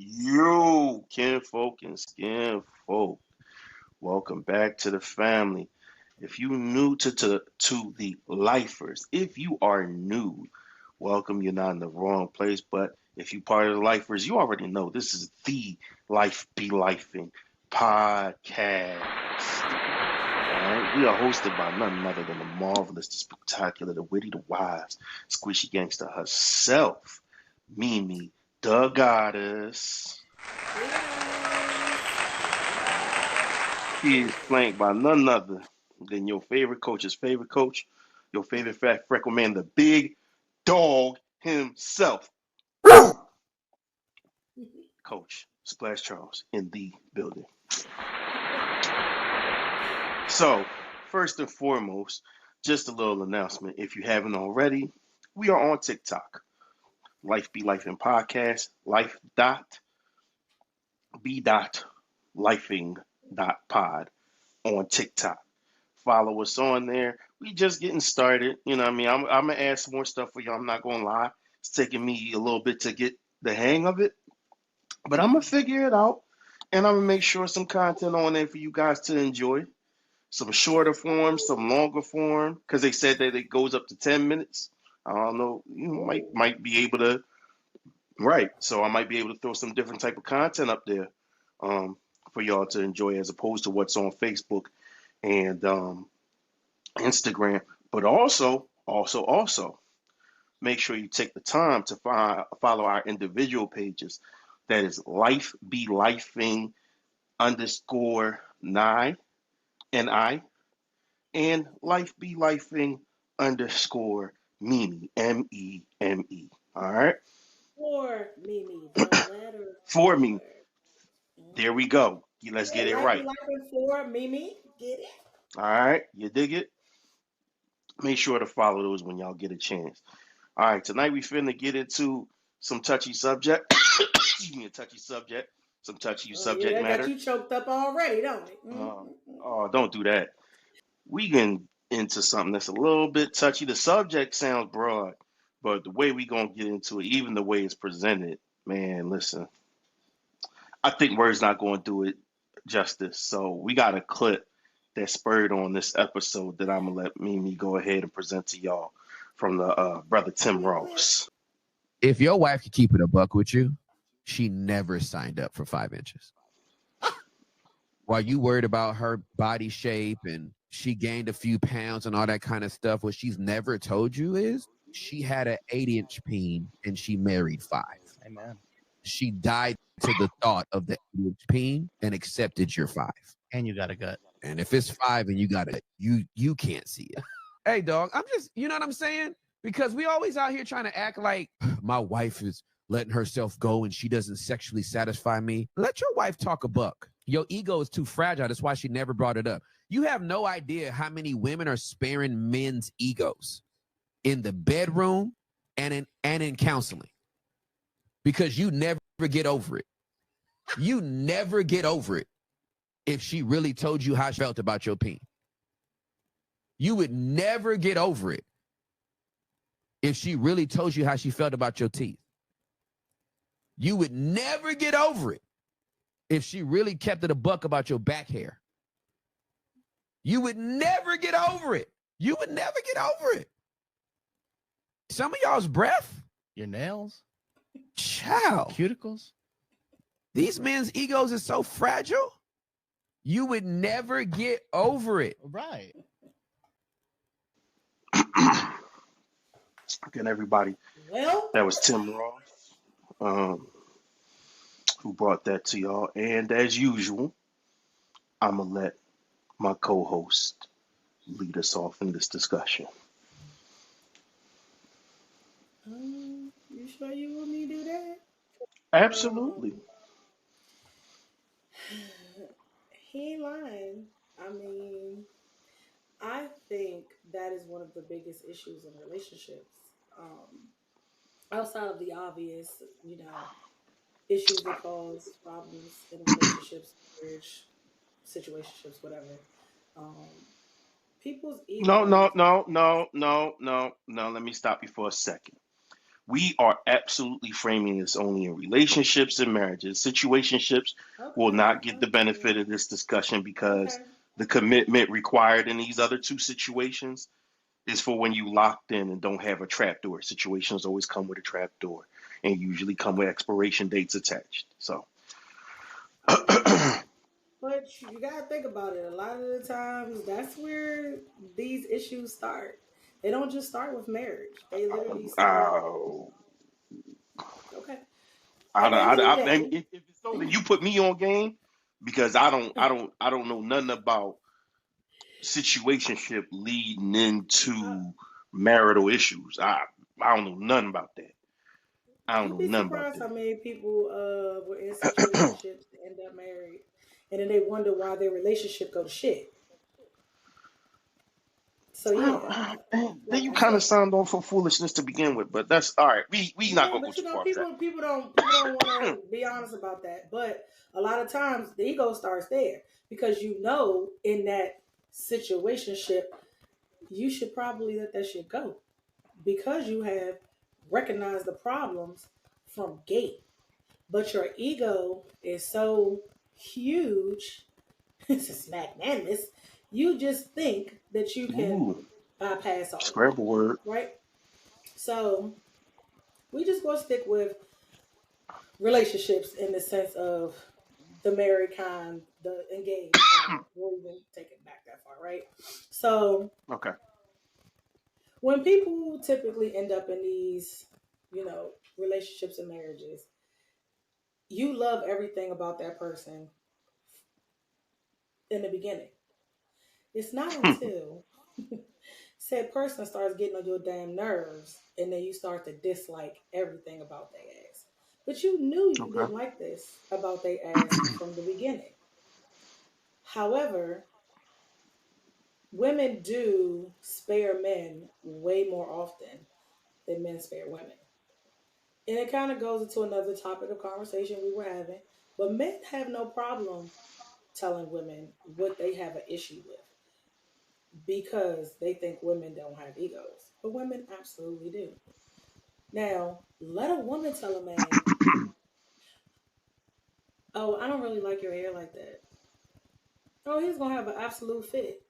You, kinfolk and skinfolk, welcome back to the family. If you new to the lifers, if you are new, welcome. You're not in the wrong place. But if you part of the lifers, you already know this is the Life Be Lifing podcast. All right, we are hosted by none other than the marvelous, the spectacular, the witty, the wise, squishy gangster herself, Mimi, the goddess. He is flanked by none other than your favorite coach's favorite coach, your favorite fat freckle man, the big dog himself. Coach Splash Charles in the building. So, first and foremost, just a little announcement. If you haven't already, we are on TikTok. Life Be Life in Podcast, life dot be dot lifing dot pod on TikTok. Follow us on there. We just getting started. You know what I mean? I'm going to add some more stuff for y'all. I'm not going to lie. It's taking me a little bit to get the hang of it, but I'm going to figure it out. And I'm going to make sure some content on there for you guys to enjoy. Some shorter form, some longer form, because they said that it goes up to 10 minutes. I don't know. You might be able to. Right. So I might be able to throw some different type of content up there for y'all to enjoy as opposed to what's on Facebook and Instagram. But also, make sure you take the time to follow our individual pages. That is Life Be Lifing _ nine NI and Life Be Lifing _ Mimi MEME. All right. For Mimi, the letter For me. four. There we go. Let's get it Life be right. life for Mimi. Get it? All right. You dig it? Make sure to follow those when y'all get a chance. All right. Tonight we finna get into some touchy subject. Excuse me, a touchy subject. Some touchy Oh yeah, subject that got matter. you choked up already, don't it? Oh, don't do that. We get into something that's a little bit touchy. The subject sounds broad, but the way we gonna get into it, even the way it's presented, man, listen. I think words not gonna do it justice. So we got a clip that spurred on this episode that I'm gonna let Mimi go ahead and present to y'all from the brother Tim Ross. If your wife could keep it a buck with you, she never signed up for 5 inches. While you worried about her body shape and she gained a few pounds and all that kind of stuff, what she's never told you is she had an 8-inch peen and she married 5. Amen. She died to the thought of the 8-inch peen and accepted your 5. And you got a gut. And if it's 5 and you got it, you can't see it. Hey, dog, I'm just, you know what I'm saying? Because we always out here trying to act like my wife is letting herself go and she doesn't sexually satisfy me. Let your wife talk a buck. Your ego is too fragile. That's why she never brought it up. You have no idea how many women are sparing men's egos in the bedroom and in counseling because you never get over it. You never get over it if she really told you how she felt about your peen. You would never get over it if she really told you how she felt about your teeth. You would never get over it if she really kept it a buck about your back hair. You would never get over it. You would never get over it. Some of y'all's breath. Your nails. Child. Cuticles. These men's egos are so fragile. You would never get over it. Right. Again, everybody. Well, That was Tim Ross, who brought that to y'all. And as usual, I'm gonna let my co-host lead us off in this discussion. you sure you want me to do that? Absolutely. He ain't lying. I mean, I think that is one of the biggest issues in relationships. Outside of the obvious, issues that cause problems in relationships, marriage, situationships, whatever. Um, people's No, egos. no, no, no, no, no, no. Let me stop you for a second. We are absolutely framing this only in relationships and marriages. Situationships will Okay. not get the benefit of this discussion because Okay. the commitment required in these other two situations is for when you locked in and don't have a trap door. Situations always come with a trap door and usually come with expiration dates attached. So, But you gotta think about it. A lot of the times, that's where these issues start. They don't just start with marriage. They literally start. uh, Okay. At the end of the day, if it's so, then you put me on game because I don't know nothing about situationship leading uh, into marital issues. I don't know nothing about that. I don't you'd know be nothing about surprised how many people were in that. situationships that end up married, and then they wonder why their relationship go to shit. So yeah, Then like you I kind of said, signed on for foolishness to begin with, but that's all right. We not yeah, gonna go but you too know, far with people don't want to be honest about that. But a lot of times the ego starts there because in that situationship you should probably let that shit go because you have recognized the problems from gate. But your ego is so huge, it's magnanimous. You just think that you that. can Ooh, bypass all of that, scramble word. right? So we just gonna stick with relationships in the sense of the married kind, the engaged kind. We'll even take it back that far, right? So Okay. when people typically end up in these, relationships and marriages, you love everything about that person in the beginning. It's not until said person starts getting on your damn nerves and then you start to dislike everything about their ass. But you knew you Okay. didn't like this about their ass from the beginning. However, women do spare men way more often than men spare women. And it kind of goes into another topic of conversation we were having. But men have no problem telling women what they have an issue with because they think women don't have egos. But women absolutely do. Now, let a woman tell a man, oh, I don't really like your hair like that. Oh, he's going to have an absolute fit.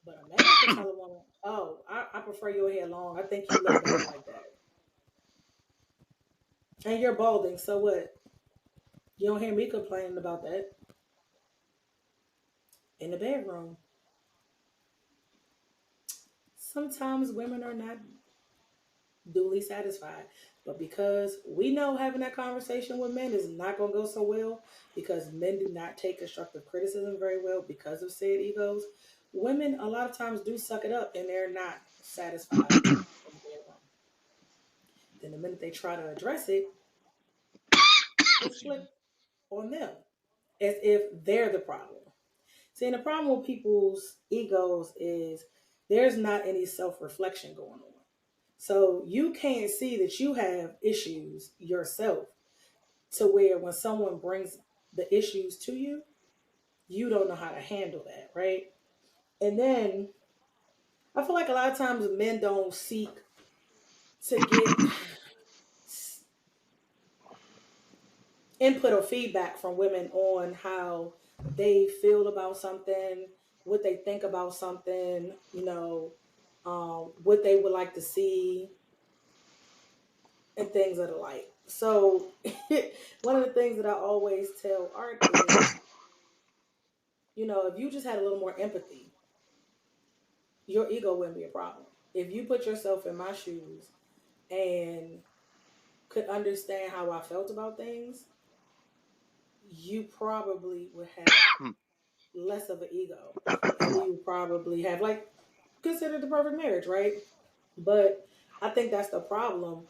But a man could tell a woman, oh, I prefer your hair long. I think you look better like that. And you're balding, so what? You don't hear me complaining about that in the bedroom. Sometimes women are not duly satisfied. But because we know having that conversation with men is not going to go so well, because men do not take constructive criticism very well because of said egos, women a lot of times do suck it up and they're not satisfied in the bedroom. Then the minute they try to address it, it's Excuse me. flipped on them as if they're the problem. See, and the problem with people's egos is there's not any self reflection going on. So you can't see that you have issues yourself to where when someone brings the issues to you, you don't know how to handle that, right? And then I feel like a lot of times men don't seek to get input or feedback from women on how they feel about something, what they think about something, what they would like to see, and things of the like. So, one of the things that I always tell Art is, if you just had a little more empathy, your ego wouldn't be a problem. If you put yourself in my shoes and could understand how I felt about things, you probably would have less of an ego. And we would probably have, like, considered the perfect marriage, right? But I think that's the problem.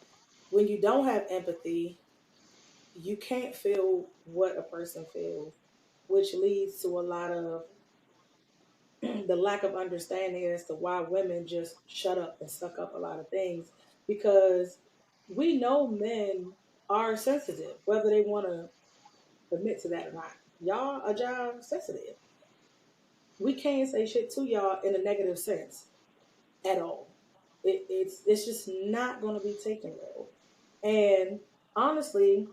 When you don't have empathy, you can't feel what a person feels, which leads to a lot of the lack of understanding as to why women just shut up and suck up a lot of things because we know men are sensitive, whether they want to admit to that or not. Y'all are y'all sensitive. We can't say shit to y'all in a negative sense at all. It's just not going to be taken well. And honestly,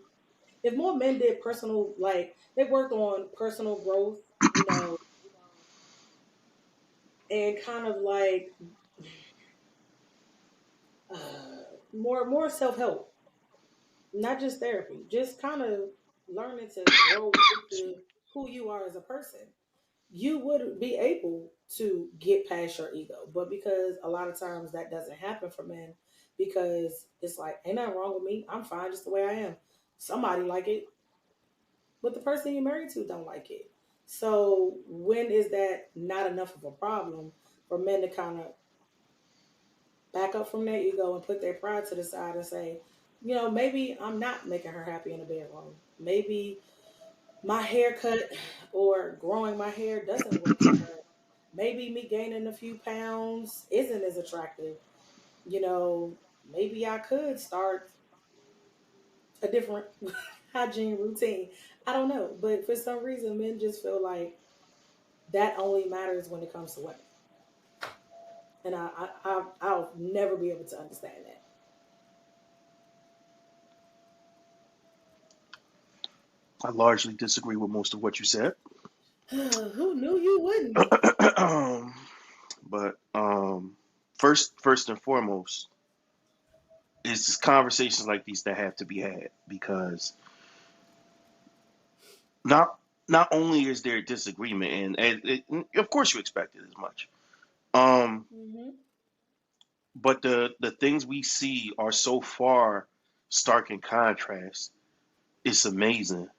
if more men did personal, like they worked on personal growth, you know, and kind of like more self help, not just therapy, just kind of learning to grow into who you are as a person, you would be able to get past your ego. But because a lot of times that doesn't happen for men, because it's like, ain't nothing wrong with me. I'm fine just the way I am. Somebody like it, but the person you're married to don't like it. So when is that not enough of a problem for men to kind of back up from their ego and put their pride to the side and say, maybe I'm not making her happy in the bedroom. Maybe my haircut or growing my hair doesn't work for her. Maybe me gaining a few pounds isn't as attractive. You know, maybe I could start a different hygiene routine. I don't know. But for some reason, men just feel like that only matters when it comes to women. And I'll never be able to understand that. I largely disagree with most of what you said. Who knew you wouldn't? But first and foremost, it's just conversations like these that have to be had because not not only is there a disagreement, and of course you expected as much, um, Hmm. but the things we see are so far stark in contrast. It's amazing.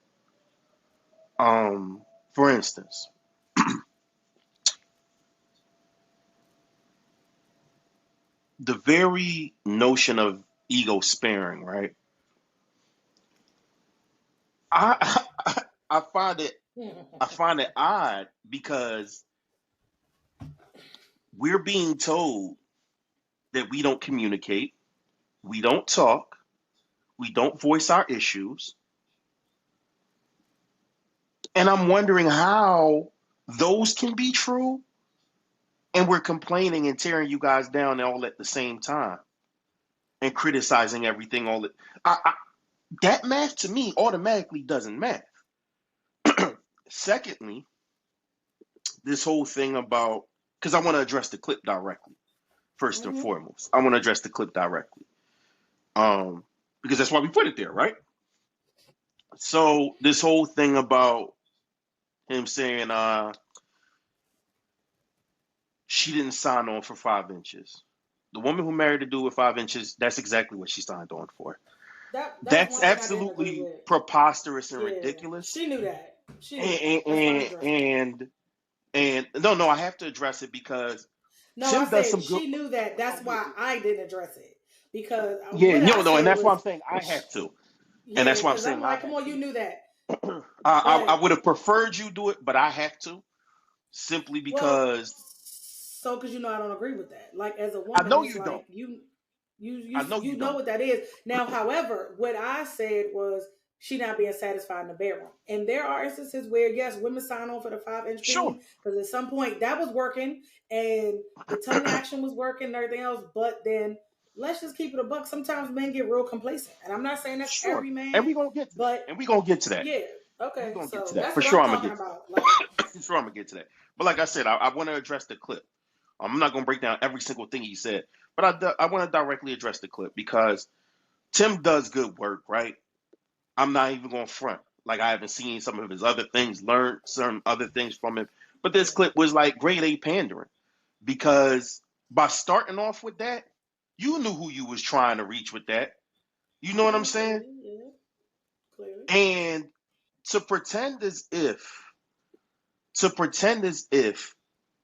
Um, for instance, the very notion of ego sparing, right? I I find it I find it odd because we're being told that we don't communicate, we don't talk, we don't voice our issues, and I'm wondering how those can be true, and we're complaining and tearing you guys down all at the same time and criticizing everything all. That math to me automatically doesn't math. Secondly, this whole thing about because I want to address the clip directly. First and Hmm. foremost, I want to address the clip directly. Um, because that's why we put it there, right? So this whole thing about him saying she didn't sign on for 5 inches. The woman who married a dude with 5 inches, that's exactly what she signed on for. That was That's one thing I didn't agree absolutely with. preposterous and Yeah, ridiculous. she knew that. She knew that. And Let's start and addressing that. and, and no, I have to address it because No, I Tim does said some good. she knew that. That's Oh, yeah, why I didn't address it because yeah, what I no, and said that's why was, I'm saying I have to, and yeah, that's why I'm because I'm saying I like, come have on, you to. knew that. I But would have preferred you do it, but I have to simply well, because so because I don't agree with that. Like as a I woman, know it's you don't. like I know you you know don't. what that is. Now, however, what I said was she not being satisfied in the bedroom, and there are instances where yes, women sign on for the 5 inch Sure. thing because at some point that was working and the tongue action was working and everything else. But then let's just keep it a buck. Sometimes men get real complacent, and I'm not saying that's Sure. every And man, we gonna get to that. but And we gonna get to that. yeah, We okay. gonna get to So that. that's For what sure I'm I'm gonna talking get to about. that. Like, For sure I'm gonna get to that. But like I said, I want to address the clip. I'm not gonna break down every single thing he said, but I want to directly address the clip because Tim does good work, right? I'm not even gonna front. Like I haven't seen some of his other things, learned some other things from him. But this yeah. clip was like grade A pandering because by starting off with that, you knew who you was trying to reach with that. You know what I'm Okay, saying? clearly, yeah, clearly. And to pretend as if to pretend as if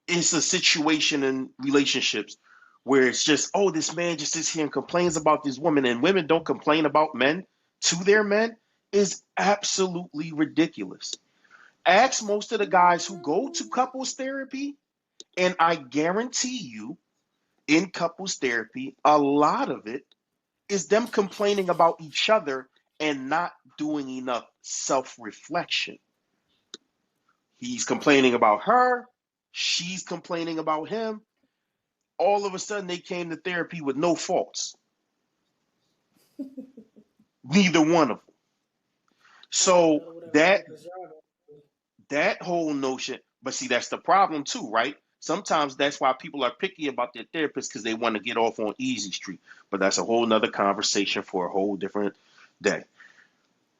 it's a situation in relationships where it's just, oh, this man just sits here and complains about this woman and women don't complain about men to their men is absolutely ridiculous. Ask most of the guys who go to couples therapy, and I guarantee you, in couples therapy, a lot of it is them complaining about each other and not doing enough self reflection. He's complaining about her, she's complaining about him. All of a sudden, they came to therapy with no faults. Neither one of them. I gotta So go to whatever that therapist y'all go to. that whole notion, but see, that's the problem too, right? Sometimes that's why people are picky about their therapist because they want to get off on easy street. But that's a whole nother conversation for a whole different day.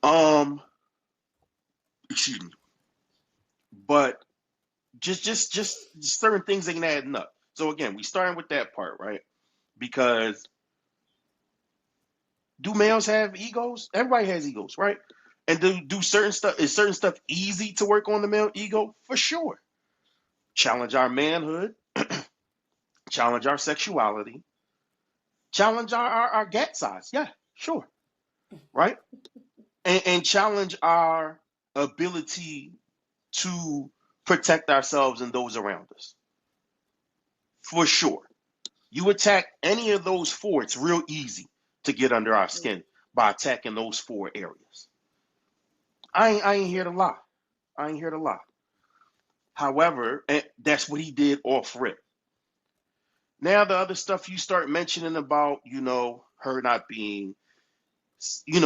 Um, excuse me. But just certain things ain't adding up. So again, we starting with that part, right? Because do males have egos? Everybody has egos, right? And do certain stuff is certain stuff easy to work on the male ego? For sure. Challenge our manhood, challenge our sexuality, challenge our gut size. Yeah, sure. Right? And challenge our ability to protect ourselves and those around us. For sure. You attack any of those four, it's real easy to get under our Mm, skin by attacking those four areas. I ain't here to lie. I ain't here to lie. However, that's what he did off rip. Now the other stuff you start mentioning about, her not being,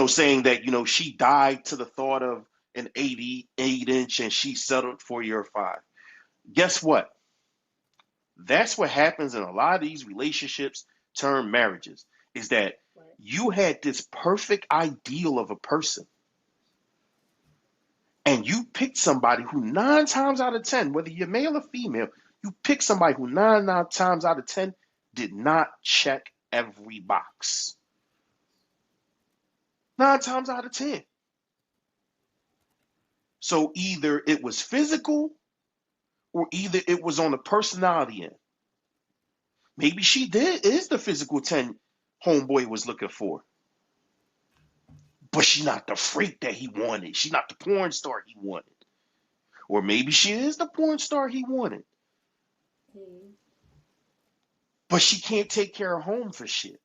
saying that, she died to the thought of an 88-inch and she settled for your five. Guess what? That's what happens in a lot of these relationships, term marriages, is that right. you had this perfect ideal of a person and you picked somebody who 9 times out of 10, whether you're male or female, you pick somebody who nine times out of 10 did not check every box. 9 times out of 10. So either it was physical or either it was on the personality end. Maybe she is the physical 10 homeboy was looking for. But she's not the freak that he wanted. She's not the porn star he wanted. Or maybe she is the porn star he wanted. Mm, But she can't take care of home for shit.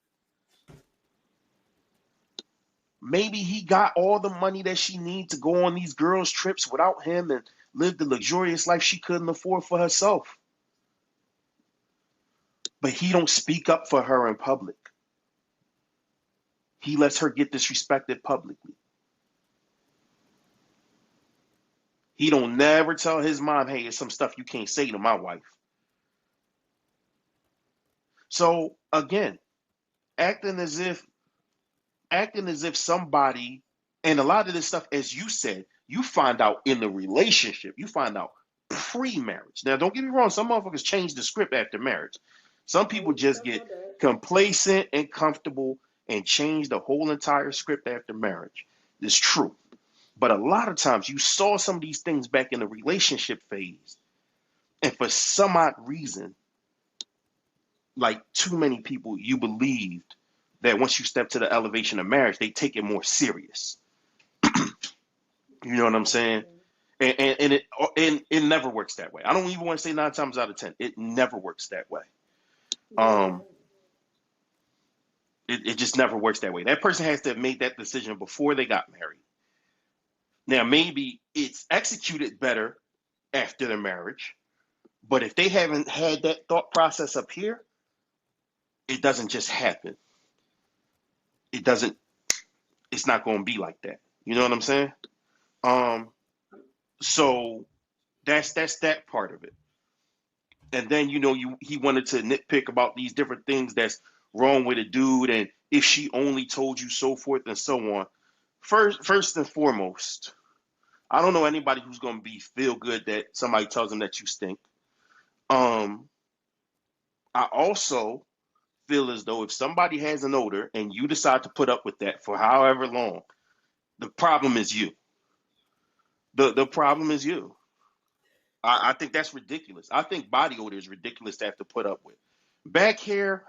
Maybe he got all the money that she needs to go on these girls' trips without him and live the luxurious life she couldn't afford for herself. But he don't speak up for her in public. He lets her get disrespected publicly. He don't never tell his mom, hey, there's some stuff you can't say to my wife. So again, acting as if somebody, and a lot of this stuff, as you said, you find out in the relationship, you find out pre-marriage. Now, don't get me wrong, some motherfuckers change the script after marriage. Some people oh, just talk get about that. complacent and comfortable and change the whole entire script after marriage. It's true. But a lot of times you saw some of these things back in the relationship phase, and for some odd reason, like too many people, you believed that once you step to the elevation of marriage, they take it more serious. You know what I'm saying? Mm, And it never works that way. I don't even want to say 9 times out of 10. It never works that way. yeah. Um, it just never works that way. That person has to have made that decision before they got married. Now, maybe it's executed better after the marriage, but if they haven't had that thought process up here, it doesn't just happen. It doesn't. It's not going to be like that. You know what I'm saying? Um, so that's that part of it. And then he wanted to nitpick about these different things that's wrong with a dude, and if she only told you, so forth and so on. First and foremost, I don't know anybody who's going to be feel good that somebody tells them that you stink. Um, I also feel as though if somebody has an odor and you decide to put up with that for however long, the problem is you. The problem is you. I think that's ridiculous. I think body odor is ridiculous to have to put up with. Back hair,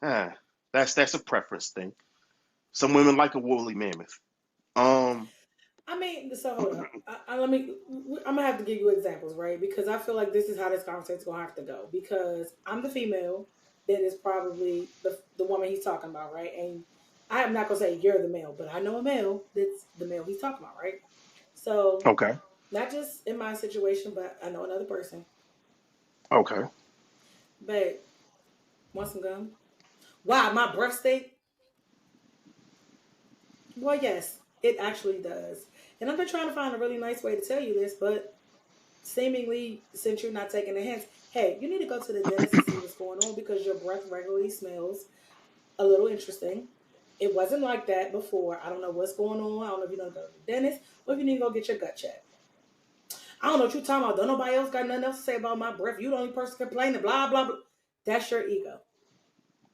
uh, that's a preference thing. Some women like a woolly mammoth. Um, I mean, so hold up. I'm gonna have to give you examples, right? Because I feel like this is how this conversation's gonna have to go. Because I'm the female, then it's probably the woman he's talking about, right? And I am not gonna say you're the male, but I know a male that's the male he's talking about, right? So okay, not just in my situation, but I know another person. okay. But want some gum? Wow, my breath stink. Well, yes, it actually does. And I've been trying to find a really nice way to tell you this, but seemingly, since you're not taking the hints, hey, you need to go to the dentist and see what's going on because your breath regularly smells a little interesting. It wasn't like that before. I don't know what's going on. I don't know if you don't go to the dentist or if you need to go get your gut checked. I don't know what you're talking about. Don't nobody else got nothing else to say about my breath. You the only person complaining, blah, blah, blah. That's your ego.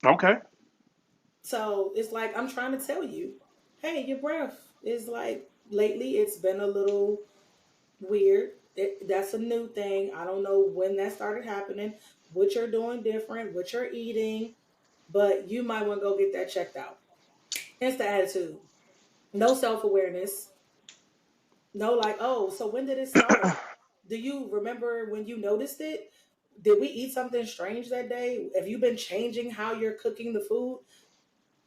Okay. So it's like I'm trying to tell you, hey, your breath is like lately it's been a little weird. That's a new thing. I don't know when that started happening, what you're doing different, what you're eating, but you might want to go get that checked out. It's the attitude. No self awareness. No, like, oh, so when did it start? Do you remember when you noticed it? Did we eat something strange that day? Have you been changing how you're cooking the food?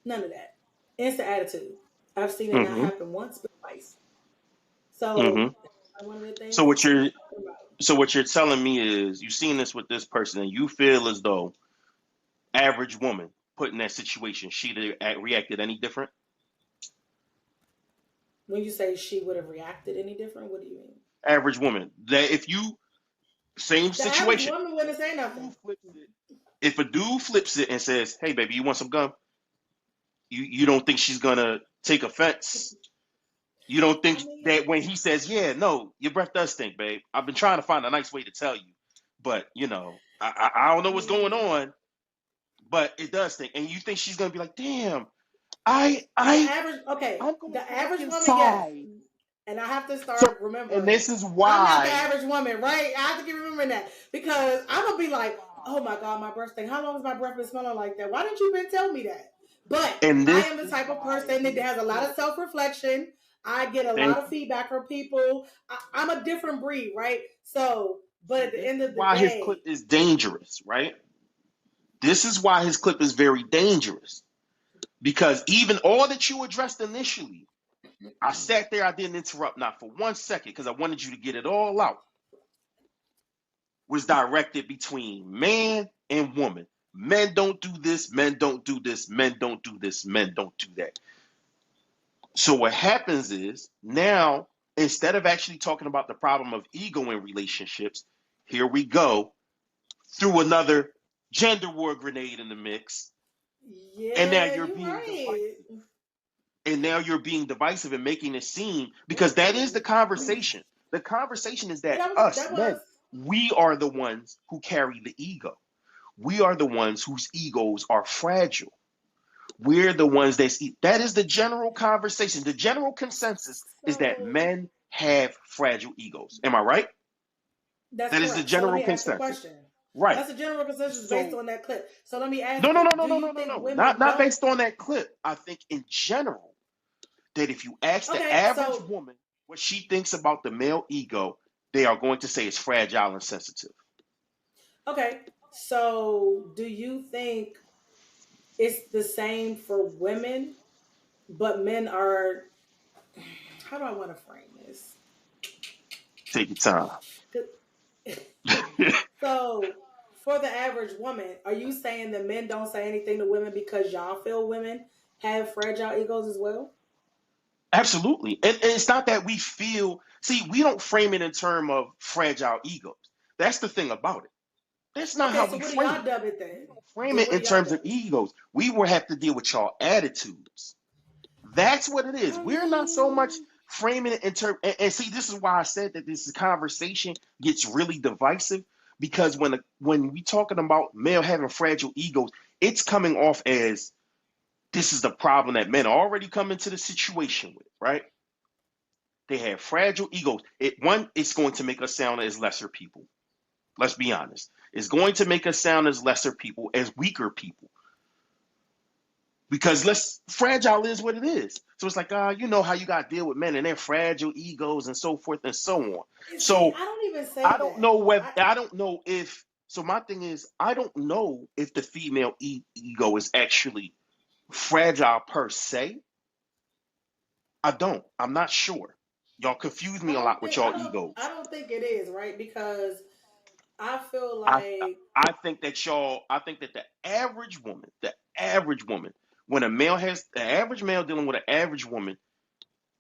None of that. It's the attitude. I've seen it not Mm-hmm. happen once, but twice. So Mm-hmm. that's one of the So things what that you're you're talking about. so what you're telling me is you've seen this with this person and you feel as though average woman put in that situation, she'd have reacted any different? When you say she would have reacted any different, what do you mean? Average woman. That if you same The average situation, woman wouldn't say dude nothing. flips it. If a dude flips it and says, "Hey, baby, you want some gum?" You don't think she's gonna take offense? You don't think I mean, that when he says, "Yeah, no, your breath does stink, babe. I've been trying to find a nice way to tell you, but I don't know I what's going mean, on, but it does stink." And you think she's gonna be like, "Damn, I'm gonna the go back average woman, yes. inside." And I have to So, start and remembering this is I'm not the why. average woman, right? I have to keep remembering that because I'm gonna be like, oh my god, my breath thing. How long has my breath been smelling like that? Why didn't you been tell me that? But And I this am the is type of why person that his has a lot of clip. self reflection. I get a lot Thank of you. feedback from people. I'm a different breed, right? So, but See, at the this end is of the why his clip day, is dangerous, right? This is why his clip is very dangerous because even all that you addressed initially, I sat there, I didn't interrupt not for 1 second because I wanted you to get it all out, was directed between man and woman. Men don't do this, men don't do this, men don't do this, men don't do that. So what happens is now, instead of actually talking about the problem of ego in relationships, here we go through another gender war grenade in the mix, and now yeah, you're you're being right. divisive. And now you're being divisive and making it seem because that is the conversation. The conversation is Yeah, that us that was men, we are the ones who carry the ego. We are the ones whose egos are fragile. We're the ones that is the general conversation. The general consensus is that so. men have fragile egos. Am I right? That's That is the correct. So let general me ask the consensus. question. Right. That's a general consensus based So on that clip. So let me no, ask no, you: no, no, do no, no, you no, think no. Not women not don't? based on that clip. I think in general that if you ask the Okay, average so woman what she thinks about the male ego, they are going to say it's fragile and sensitive. okay, so do you think it's the same for women, but men are? How do I want to frame this? Take your time. So for the average woman, are you saying that men don't say anything to women because y'all feel women have fragile egos as well? Absolutely. And it's not that we feel, see, we don't frame it in terms of fragile egos. That's the thing about it. That's not how Okay, so we what do frame y'all it. dub it We then? don't frame Then it what in do y'all terms dub of it? egos. We will have to deal with y'all attitudes. That's what it is. I We're not so much mean, framing it in terms, and see, this is why I said that this conversation gets really divisive because when we talking about male having fragile egos, it's coming off as this is the problem that men already come into the situation with, right? They have fragile egos. It's going to make us sound as lesser people. Let's be honest. It's going to make us sound as lesser people, as weaker people. Because let's fragile is what it is. So it's like, you know how you gotta deal with men and their fragile egos and so forth and so on. see, So I don't even I say don't that. know whether I don't know if so my thing is I don't know if the female ego is actually fragile per se. I don't. I'm not sure. Y'all confuse me a lot with y'all I egos. don't think it is, right? Because I feel I like I think that the average woman, When a male has an average male dealing with an average woman,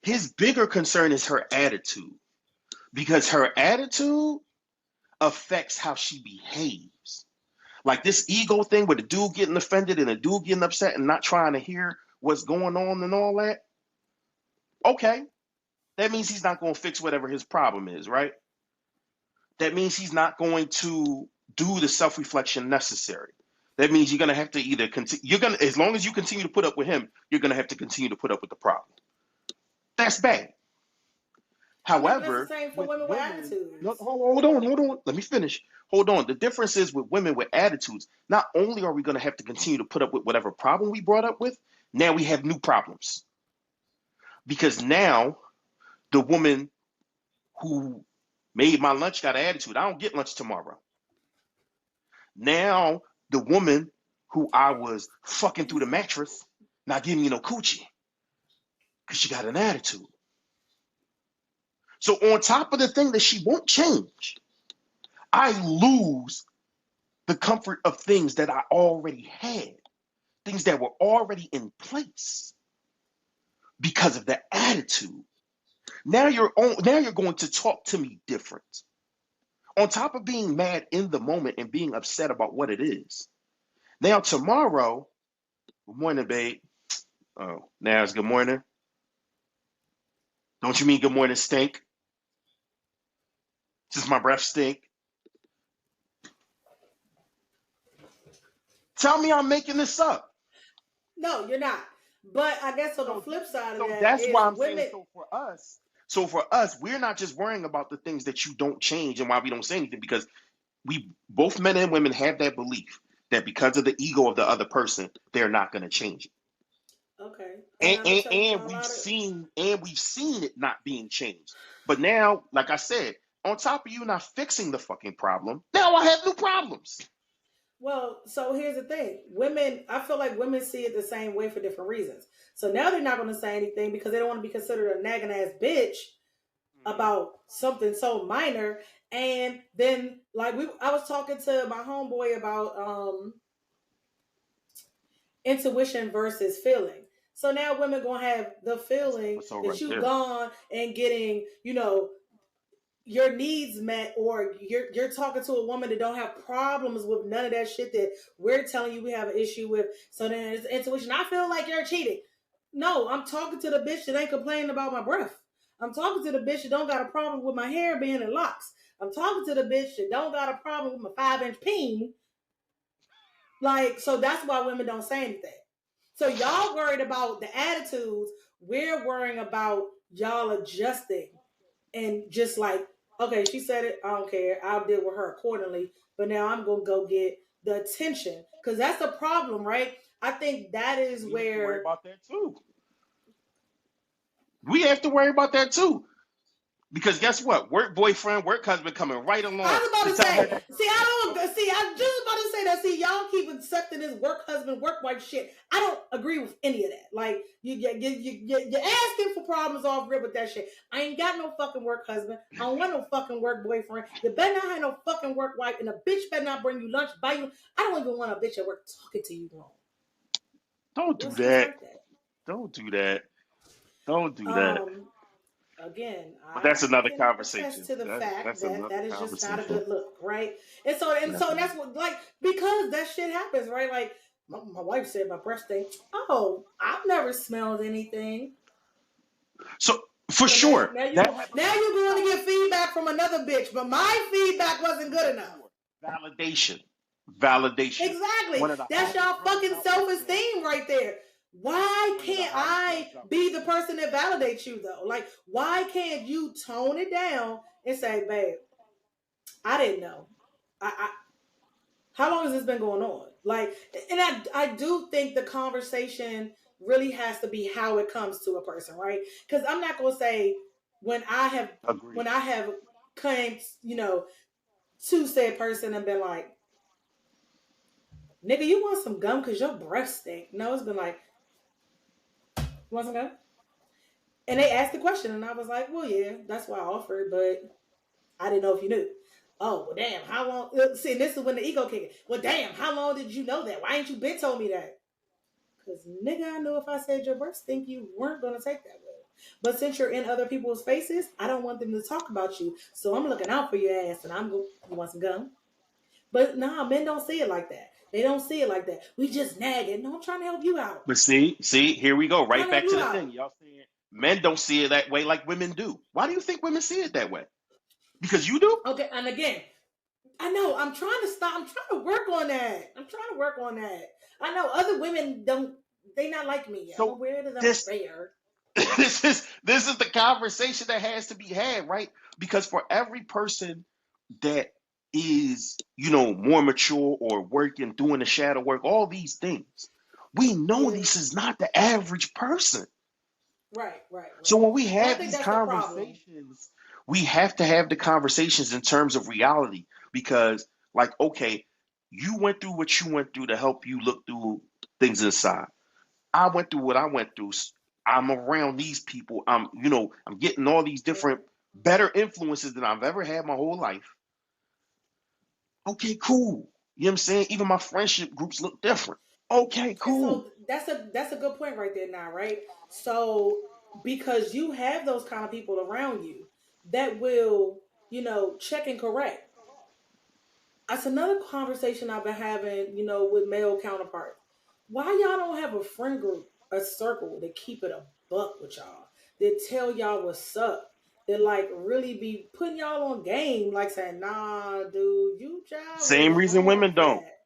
his bigger concern is her attitude, because her attitude affects how she behaves. Like this ego thing with the dude getting offended and the dude getting upset and not trying to hear what's going on and all that. Okay, that means he's not going to fix whatever his problem is, right? That means he's not going to do the self-reflection necessary. That means you're going to have to either continue, as long as you continue to put up with him, you're going to have to continue to put up with the problem. That's bad. However, that's the same for women with attitudes. No, hold on. Let me finish. Hold on. The difference is with women with attitudes, not only are we going to have to continue to put up with whatever problem we brought up with, now we have new problems. Because now the woman who made my lunch got an attitude. I don't get lunch tomorrow. Now the woman who I was fucking through the mattress not giving me no coochie because she got an attitude. So on top of the thing that she won't change, I lose the comfort of things that I already had, things that were already in place because of the attitude. Now you're going to talk to me different. On top of being mad in the moment and being upset about what it is. Now tomorrow, good morning, babe. Oh, now it's good morning. Don't you mean good morning, stink? Does my breath stink? Tell me I'm making this up. No, you're not. But I guess on the flip side of that, that's is why I'm women. saying. So for us, we're not just worrying about the things that you don't change and why we don't say anything, because we both men and women have that belief that because of the ego of the other person, they're not going to change it. Okay. And we've seen it not being changed. But now, like I said, on top of you not fixing the fucking problem, now I have new problems. Well, so here's the thing. Women, I feel like women see it the same way for different reasons. So now they're not going to say anything because they don't want to be considered a nagging ass bitch about something so minor. And then, like, I was talking to my homeboy about intuition versus feeling. So now women gonna have the feeling that you've gone and getting, your needs met, or you're talking to a woman that don't have problems with none of that shit that we're telling you we have an issue with. So then it's intuition. I feel like you're cheating. No, I'm talking to the bitch that ain't complaining about my breath. I'm talking to the bitch that don't got a problem with my hair being in locks. I'm talking to the bitch that don't got a problem with my 5-inch peen. Like, so that's why women don't say anything. So y'all worried about the attitudes. We're worrying about y'all adjusting and just like, okay, she said it. I don't care. I'll deal with her accordingly. But now I'm going to go get the attention, because that's the problem, right? I think that is where. We have to worry about that too. We have to worry about that too. Because guess what? Work boyfriend, work husband coming right along. I was about to say, I'm just about to say that. See, y'all keep accepting this work husband, work wife shit. I don't agree with any of that. Like, you're asking for problems off rip with that shit. I ain't got no fucking work husband. I don't want no fucking work boyfriend. You better not have no fucking work wife, and a bitch better not bring you lunch, buy you. I don't even want a bitch at work talking to you wrong. Don't do that. Don't do that. Don't do that. Again, but that's another conversation. To the fact that is just not a good look, right? And that's what, like, because that shit happens, right? Like, my wife said my breath stinks. Oh, I've never smelled anything. So for sure, now you're going to get feedback from another bitch, but my feedback wasn't good enough. Validation. Exactly. That's y'all fucking self-esteem right there. Why can't I be the person that validates you, though? Like, why can't you tone it down and say, babe, I didn't know. How long has this been going on? Like, and I do think the conversation really has to be how it comes to a person, right? Because I'm not going to say when I have come, to said person and been like, nigga, you want some gum because your breath stink. No, it's been like, you want some gum? And they asked the question, and I was like, well, yeah, that's why I offered, but I didn't know if you knew. Oh, well, damn, how long? See, this is when the ego kicked in. Well, damn, how long did you know that? Why ain't you been told me that? Because, nigga, I know if I said your birth stink, you weren't going to take that well. But since you're in other people's faces, I don't want them to talk about you. So I'm looking out for your ass, and I'm going, you want some gum? But nah, men don't see it like that. They don't see it like that. We just nagging. No, I'm trying to help you out. But see, here we go, I'm trying right to help back to you the out. thing. Y'all saying men don't see it that way like women do. Why do you think women see it that way? Because you do? Okay, and again, I know I'm trying to stop. I'm trying to work on that. I'm trying to work on that. I know other women don't. They not like me. I'm So aware that I'm this fair. this is the conversation that has to be had, right? Because for every person that is, more mature or working, doing the shadow work, all these things, we know Yeah. this is not the average person. Right. Right. So Right. when we And I have think these that's the problem. conversations, we have to have the conversations in terms of reality because, like, okay, you went through what you went through to help you look through things inside. I went through what I went through. I'm around these people. I'm getting all these different Right. better influences than I've ever had my whole life. Okay, cool. You know what I'm saying? Even my friendship groups look different. Okay, And cool. so that's a good point right there now, right? So because you have those kind of people around you that will, check and correct. That's another conversation I've been having, with male counterparts. Why y'all don't have a friend group, a circle that keep it a buck with y'all, that tell y'all what's up, that like really be putting y'all on game, like saying, nah, dude, you child Same was reason wrong women for don't. that.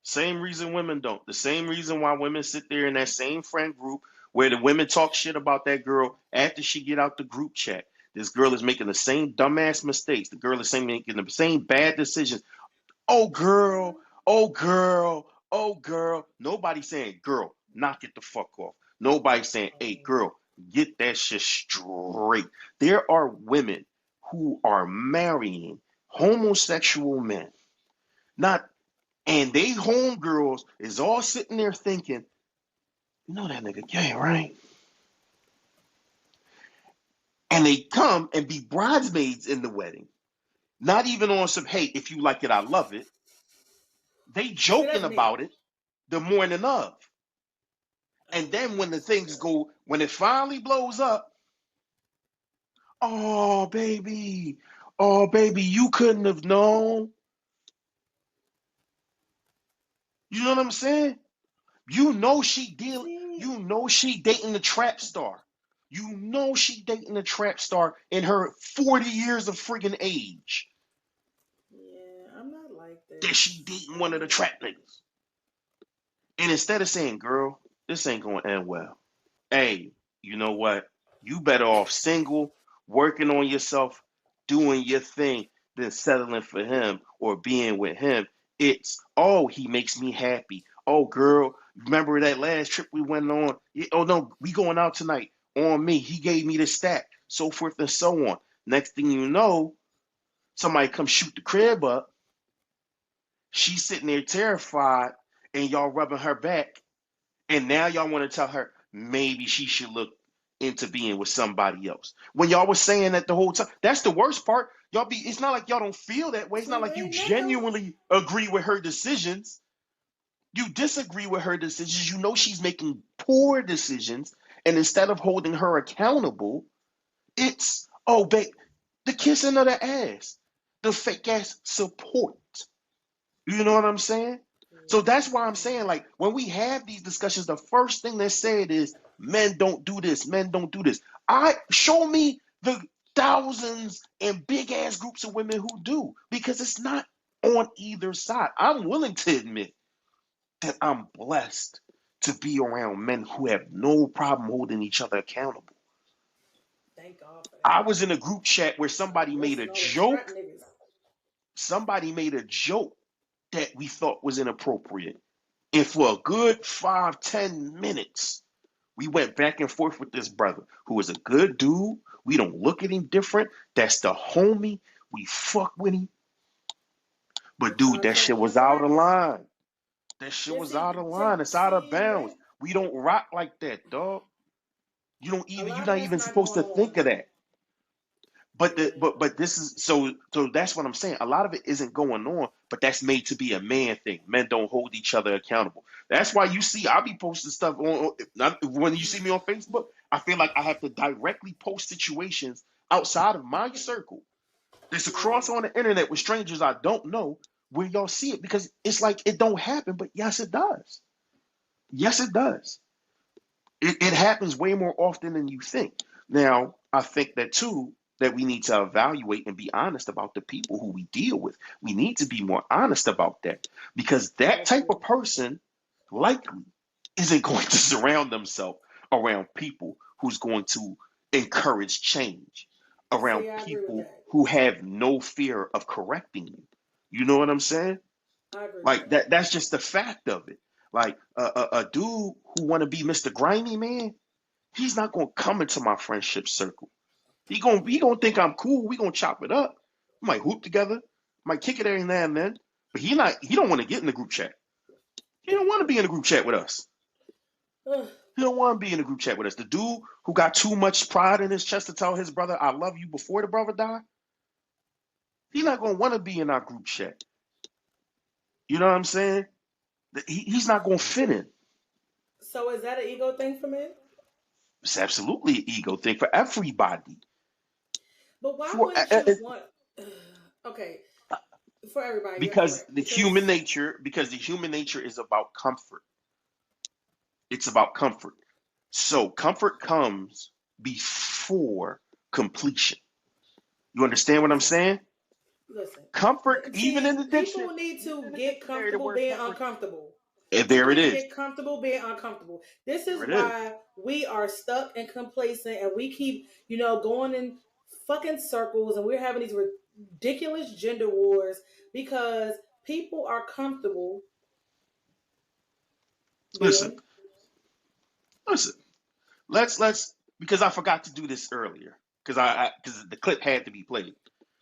Same reason women don't. The same reason why women sit there in that same friend group where the women talk shit about that girl after she get out the group chat. This girl is making the same dumbass mistakes. The girl is making the same bad decisions. Oh girl, oh girl, oh girl. Nobody's saying, girl, knock it the fuck off. Nobody's saying, hey girl, get that shit straight. There are women who are marrying homosexual men. Not and they homegirls is all sitting there thinking, you know that nigga gay, right? And they come and be bridesmaids in the wedding. Not even on some, hey, if you like it, I love it. They See, joking that's me. about it the morning of. And then when the things Shit. go, when it finally blows up, oh baby, you couldn't have known. You know what I'm saying? You know she deal. See, You know she dating the trap star. You know she dating a trap star in her 40 years of friggin' age. yeah, I'm not like That this. she dating one I'm of the not. trap niggas. And instead of saying, girl, this ain't gonna end well. Hey, you know what? You better off single, working on yourself, doing your thing, than settling for him or being with him. It's, oh, he makes me happy. Oh, girl, remember that last trip we went on? Oh, no, we going out tonight. On me. He gave me the stack, so forth and so on. Next thing you know, somebody come shoot the crib up. She's sitting there terrified, and y'all rubbing her back. And now y'all want to tell her maybe she should look into being with somebody else. When y'all was saying that the whole time, that's the worst part. It's not like y'all don't feel that way. It's not Too like you late now. genuinely agree with her decisions. You disagree with her decisions. You know she's making poor decisions. And instead of holding her accountable, it's, oh, babe, the kissing of the ass, the fake ass support. You know what I'm saying? So that's why I'm saying, like, when we have these discussions, the first thing that's said is men don't do this, men don't do this. I show me the thousands and big ass groups of women who do, because it's not on either side. I'm willing to admit that I'm blessed to be around men who have no problem holding each other accountable. Thank God for I that. was in a group chat where Stop blessing all the trap niggas. somebody made a joke that we thought was inappropriate. And for a good 5, 10 minutes, we went back and forth with this brother who is a good dude. We don't look at him different. That's the homie. We fuck with him. But But dude, y'all that shit treading was on out of grass. line. That shit Yeah, was see, out of line. see, It's out of see bounds. that We don't rock like that, dog. a You're lot of not that's even not supposed going to on. think of that. but this is so that's what I'm saying. A lot of it isn't going on, but that's made to be a man thing. Men don't hold each other accountable. That's why you see I'll be posting stuff when you see me on Facebook. I feel like I have to directly post situations outside of my circle. There's across on the internet with strangers I don't know where y'all see it because it's like it don't happen, but yes, it does. Yes, it does. It happens way more often than you think. Now, I think that too, that we need to evaluate and be honest about the people who we deal with. We need to be more honest about that because that type of person likely isn't going to surround themselves around people who's going to encourage change, around See, I agree with people that. who have no fear of correcting you. You know what I'm saying? I agree with Like that. that's just the fact of it. Like a dude who want to be Mr. Grimy man, he's not gonna come into my friendship circle. He gonna think I'm cool. We gonna chop it up. We might hoop together. Might kick it every now and then. But he don't want to get in the group chat. He don't want to be in the group chat with us. Ugh. He don't want to be in the group chat with us. The dude who got too much pride in his chest to tell his brother I love you before the brother died, he's not gonna want to be in our group chat. You know what I'm saying? He's not gonna fit in. So is that an ego thing for men? It's absolutely an ego thing for everybody. But why For wouldn't you want? Okay, for everybody, you're because correct. the human nature because the human nature is about comfort. It's about comfort. So comfort comes before completion. You understand what I'm listen, saying? listen. Comfort, even in See, the people dictionary, need even to in the get dictionary, the comfortable word being comfort. uncomfortable. And there People it need to is. get comfortable being uncomfortable. This There is it is. why we are stuck and complacent, and we keep, going in fucking circles, and we're having these ridiculous gender wars because people are comfortable Listen, being. listen. Let's because I forgot to do this earlier because the clip had to be played.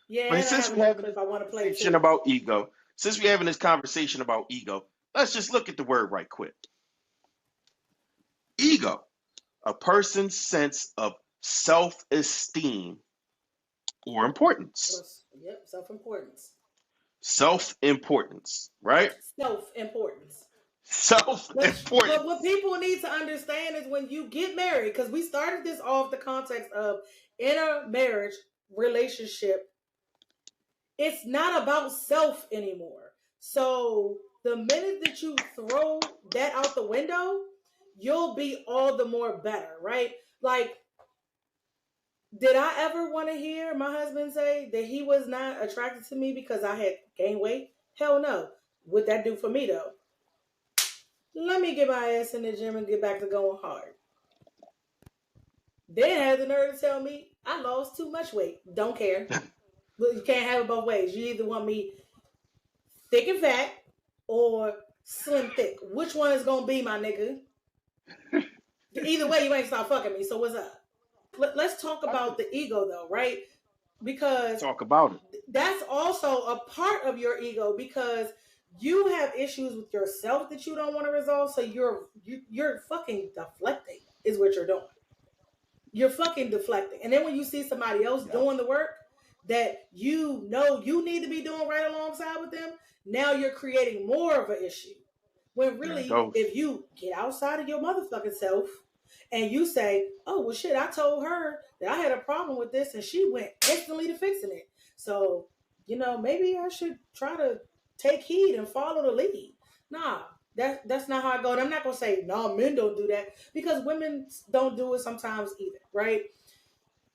Yeah, But and I since have we're another having this clip I want to play conversation too. about ego, since we're having this conversation about ego, let's just look at the word right quick. Ego, a person's sense of self-esteem or importance. Yep, self-importance. Self-importance, right? Self-importance. But what Self-importance. people need to understand is when you get married, because we started this off the context of in a marriage relationship, it's not about self anymore. So the minute that you throw that out the window, you'll be all the more better, right? Like, did I ever want to hear my husband say that he was not attracted to me because I had gained weight? Hell no. What that do for me though? Let me get my ass in the gym and get back to going hard. Then had the nerve to tell me I lost too much weight. Don't care. But you can't have it both ways. You either want me thick and fat or slim thick. Which one is gonna be, my nigga? Either way, you ain't stop fucking me. So what's up? Let's talk about the ego though, right? Because Talk about it. that's also a part of your ego because you have issues with yourself that you don't want to resolve. So you're fucking deflecting is what you're doing. You're fucking deflecting. And then when you see somebody else Yep. doing the work that you know you need to be doing right alongside with them, now you're creating more of an issue. When There it really, goes. if you get outside of your motherfucking self and you say, oh, well, shit, I told her that I had a problem with this and she went instantly to fixing it. So, maybe I should try to take heed and follow the lead. Nah, that's not how I go. And I'm not gonna say no, men don't do that because women don't do it sometimes either, right?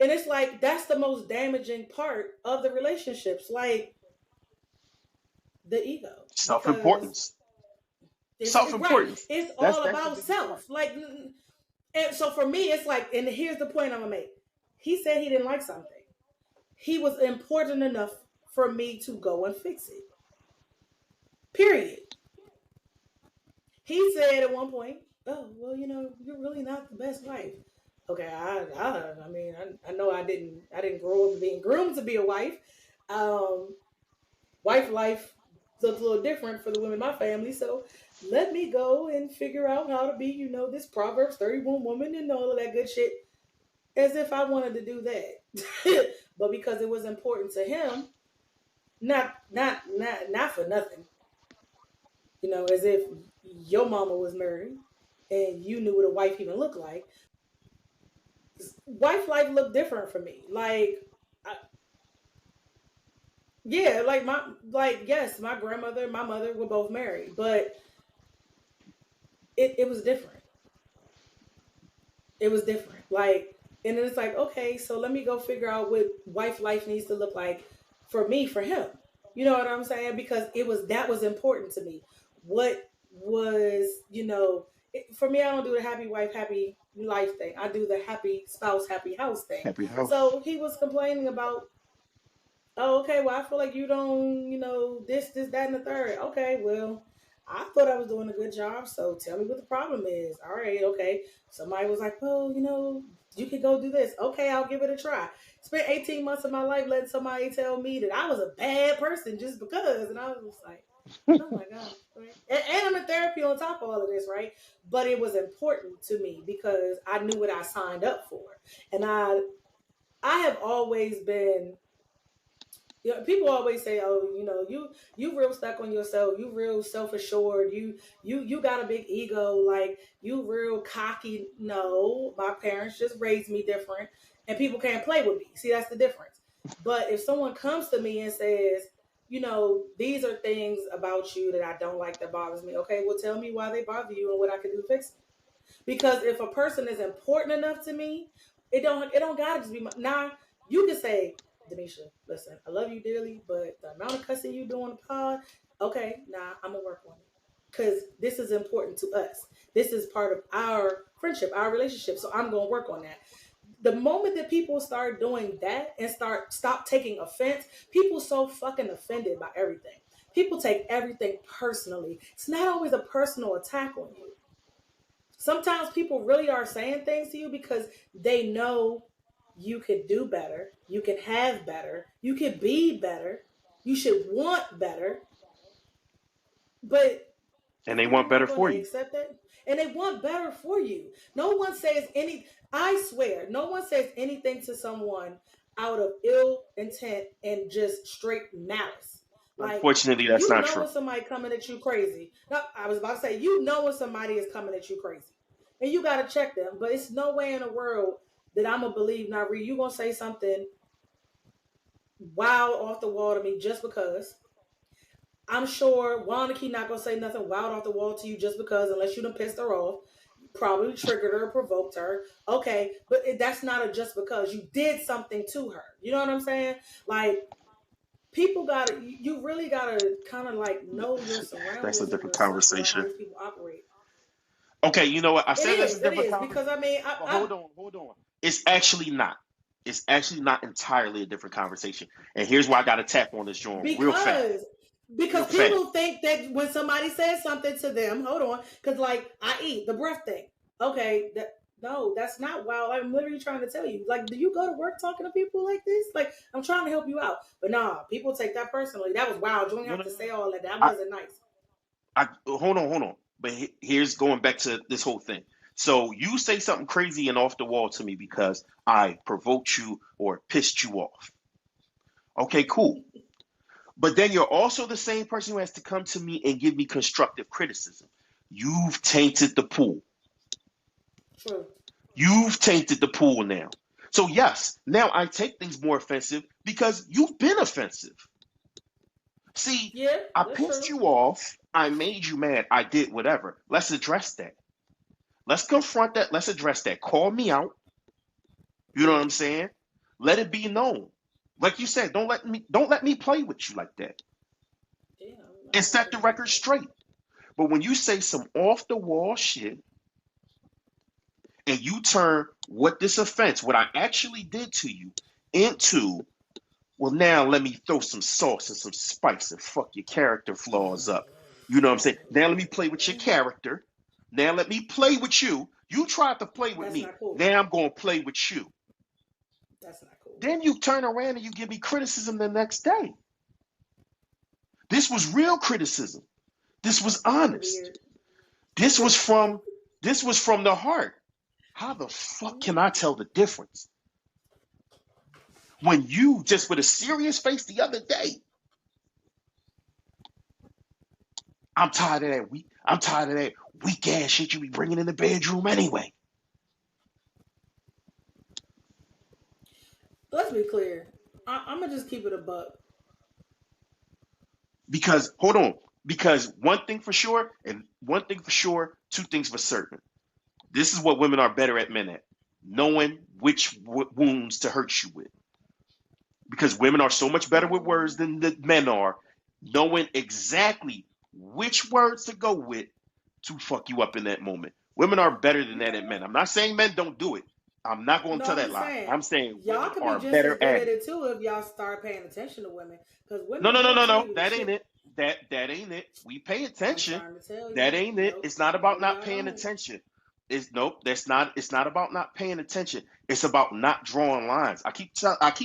And it's like that's the most damaging part of the relationships, like the ego, because Self-importance. it's right. Self-importance. It's That's all that's the about biggest part. self. Like, and so for me, it's like, and here's the point I'm gonna make. He said he didn't like something. He was important enough for me to go and fix it. Period. He said at one point, "Oh, well, you're really not the best wife." Okay, I mean, I know I didn't grow up being groomed to be a wife. Um, wife life looks a little different for the women in my family, so let me go and figure out how to be, this Proverbs 31 woman and all of that good shit. as if I wanted to do that. But because it was important to him, not for nothing. As if your mama was married and you knew what a wife even looked like. Wife life looked different for me. I, yeah, yes, my grandmother, my mother were both married, but it was different. It was different. And then it's like, okay, so let me go figure out what wife life needs to look like for me, for him. You know what I'm saying? Because that was important to me. What was, for me, I don't do the happy wife, happy life thing. I do the happy spouse, happy house thing. Happy house. So he was complaining about, oh, okay, well, I feel like you don't, this, that, and the third. Okay, well, I thought I was doing a good job, so tell me what the problem is. All right, okay. Somebody was like, well, you could go do this. Okay, I'll give it a try. Spent 18 months of my life letting somebody tell me that I was a bad person just because. And I was just like, oh my gosh. Right? And I'm in therapy on top of all of this, right? But it was important to me because I knew what I signed up for. And I have always been, people always say, "Oh, you real stuck on yourself. You real self assured. You got a big ego. Like you real cocky." No, my parents just raised me different, and people can't play with me. See, that's the difference. But if someone comes to me and says, these are things about you that I don't like that bothers me. Okay, well, tell me why they bother you and what I can do to fix it. Because if a person is important enough to me, it don't gotta just be now. You can say, Denisha, listen, I love you dearly, but the amount of cussing you do on the pod, okay, I'm gonna work on it. Because this is important to us. This is part of our friendship, our relationship. So I'm gonna work on that. The moment that people start doing that and stop taking offense, people so fucking offended by everything. People take everything personally. It's not always a personal attack on you. Sometimes people really are saying things to you because they know you could do better, you can have better, you could be better, you should want better, but And they want better not going for to you. accept that. And they want better for you. No one says I swear, no one says anything to someone out of ill intent and just straight malice. Like, Unfortunately, that's not true. when somebody coming at you crazy. No, I was about to say, when somebody is coming at you crazy. And you got to check them. But it's no way in the world that I'm going to believe, Nari, you going to say something wild off the wall to me just because. I'm sure Wanaki not going to say nothing wild off the wall to you just because, unless you done pissed her off. Probably triggered her, provoked her. Okay, but that's not a just because. You did something to her. You know what I'm saying? Like, people you really gotta kind of like know your surroundings That's a and different your circle and how conversation. these people operate. Okay, you know what? I said that's a It different is conversation. because I mean, But hold on. It's actually not. It's actually not entirely a different conversation. And here's why I got to tap on this joint real fast. Because Real fast. people think that when somebody says something to them, hold on, because like I eat the breath thing. Okay, no, that's not wild. I'm literally trying to tell you. Like, do you go to work talking to people like this? Like, I'm trying to help you out, but nah, people take that personally. That was wild. You don't have to say all of that. That wasn't nice. Hold on. But here's going back to this whole thing. So you say something crazy and off the wall to me because I provoked you or pissed you off. Okay, cool. But then you're also the same person who has to come to me and give me constructive criticism. You've tainted the pool. True. You've tainted the pool now. So yes, now I take things more offensive because you've been offensive. See, Yeah, I that's pissed true. you off. I made you mad. I did whatever. Let's address that. Let's confront that. Let's address that. Call me out. You know what I'm saying? Let it be known. Like you said, don't let me play with you like that. Yeah, And set the record straight. But when you say some off the wall shit and you turn this offense, what I actually did to you, into, well, now let me throw some sauce and some spice and fuck your character flaws up. You know what I'm saying? Now let me play with your character. Now let me play with you. You tried to play with that's me. not cool. Now I'm going to play with you. That's not cool. Then you turn around and you give me criticism the next day. This was real criticism. This was honest. Weird. This was from the heart. how the fuck can I tell the difference? When you just with a serious face the other day, I'm tired of that weak ass shit you be bringing in the bedroom anyway. Let's be clear. I'm gonna just keep it a buck. Because hold on, because one thing for sure, and one thing for sure, two things for certain. This is what women are better at men at: knowing which wounds to hurt you with. Because women are so much better with words than the men are, knowing exactly which words to go with to fuck you up in that moment. Women are better than that at men. I'm not saying men don't do it. I'm not going to No, tell I'm that just lie. saying I'm saying y'all women could be are just as better good at at it. it too if y'all start paying attention to women. Because No, women no, no, will no, tell no. you the That ain't shit. it. That ain't it. We pay I'm attention. trying to tell That you. ain't it. Nope. It's not about No, not y'all paying don't. attention. It's nope. That's not. It's not about not paying attention. It's about not drawing lines. I keep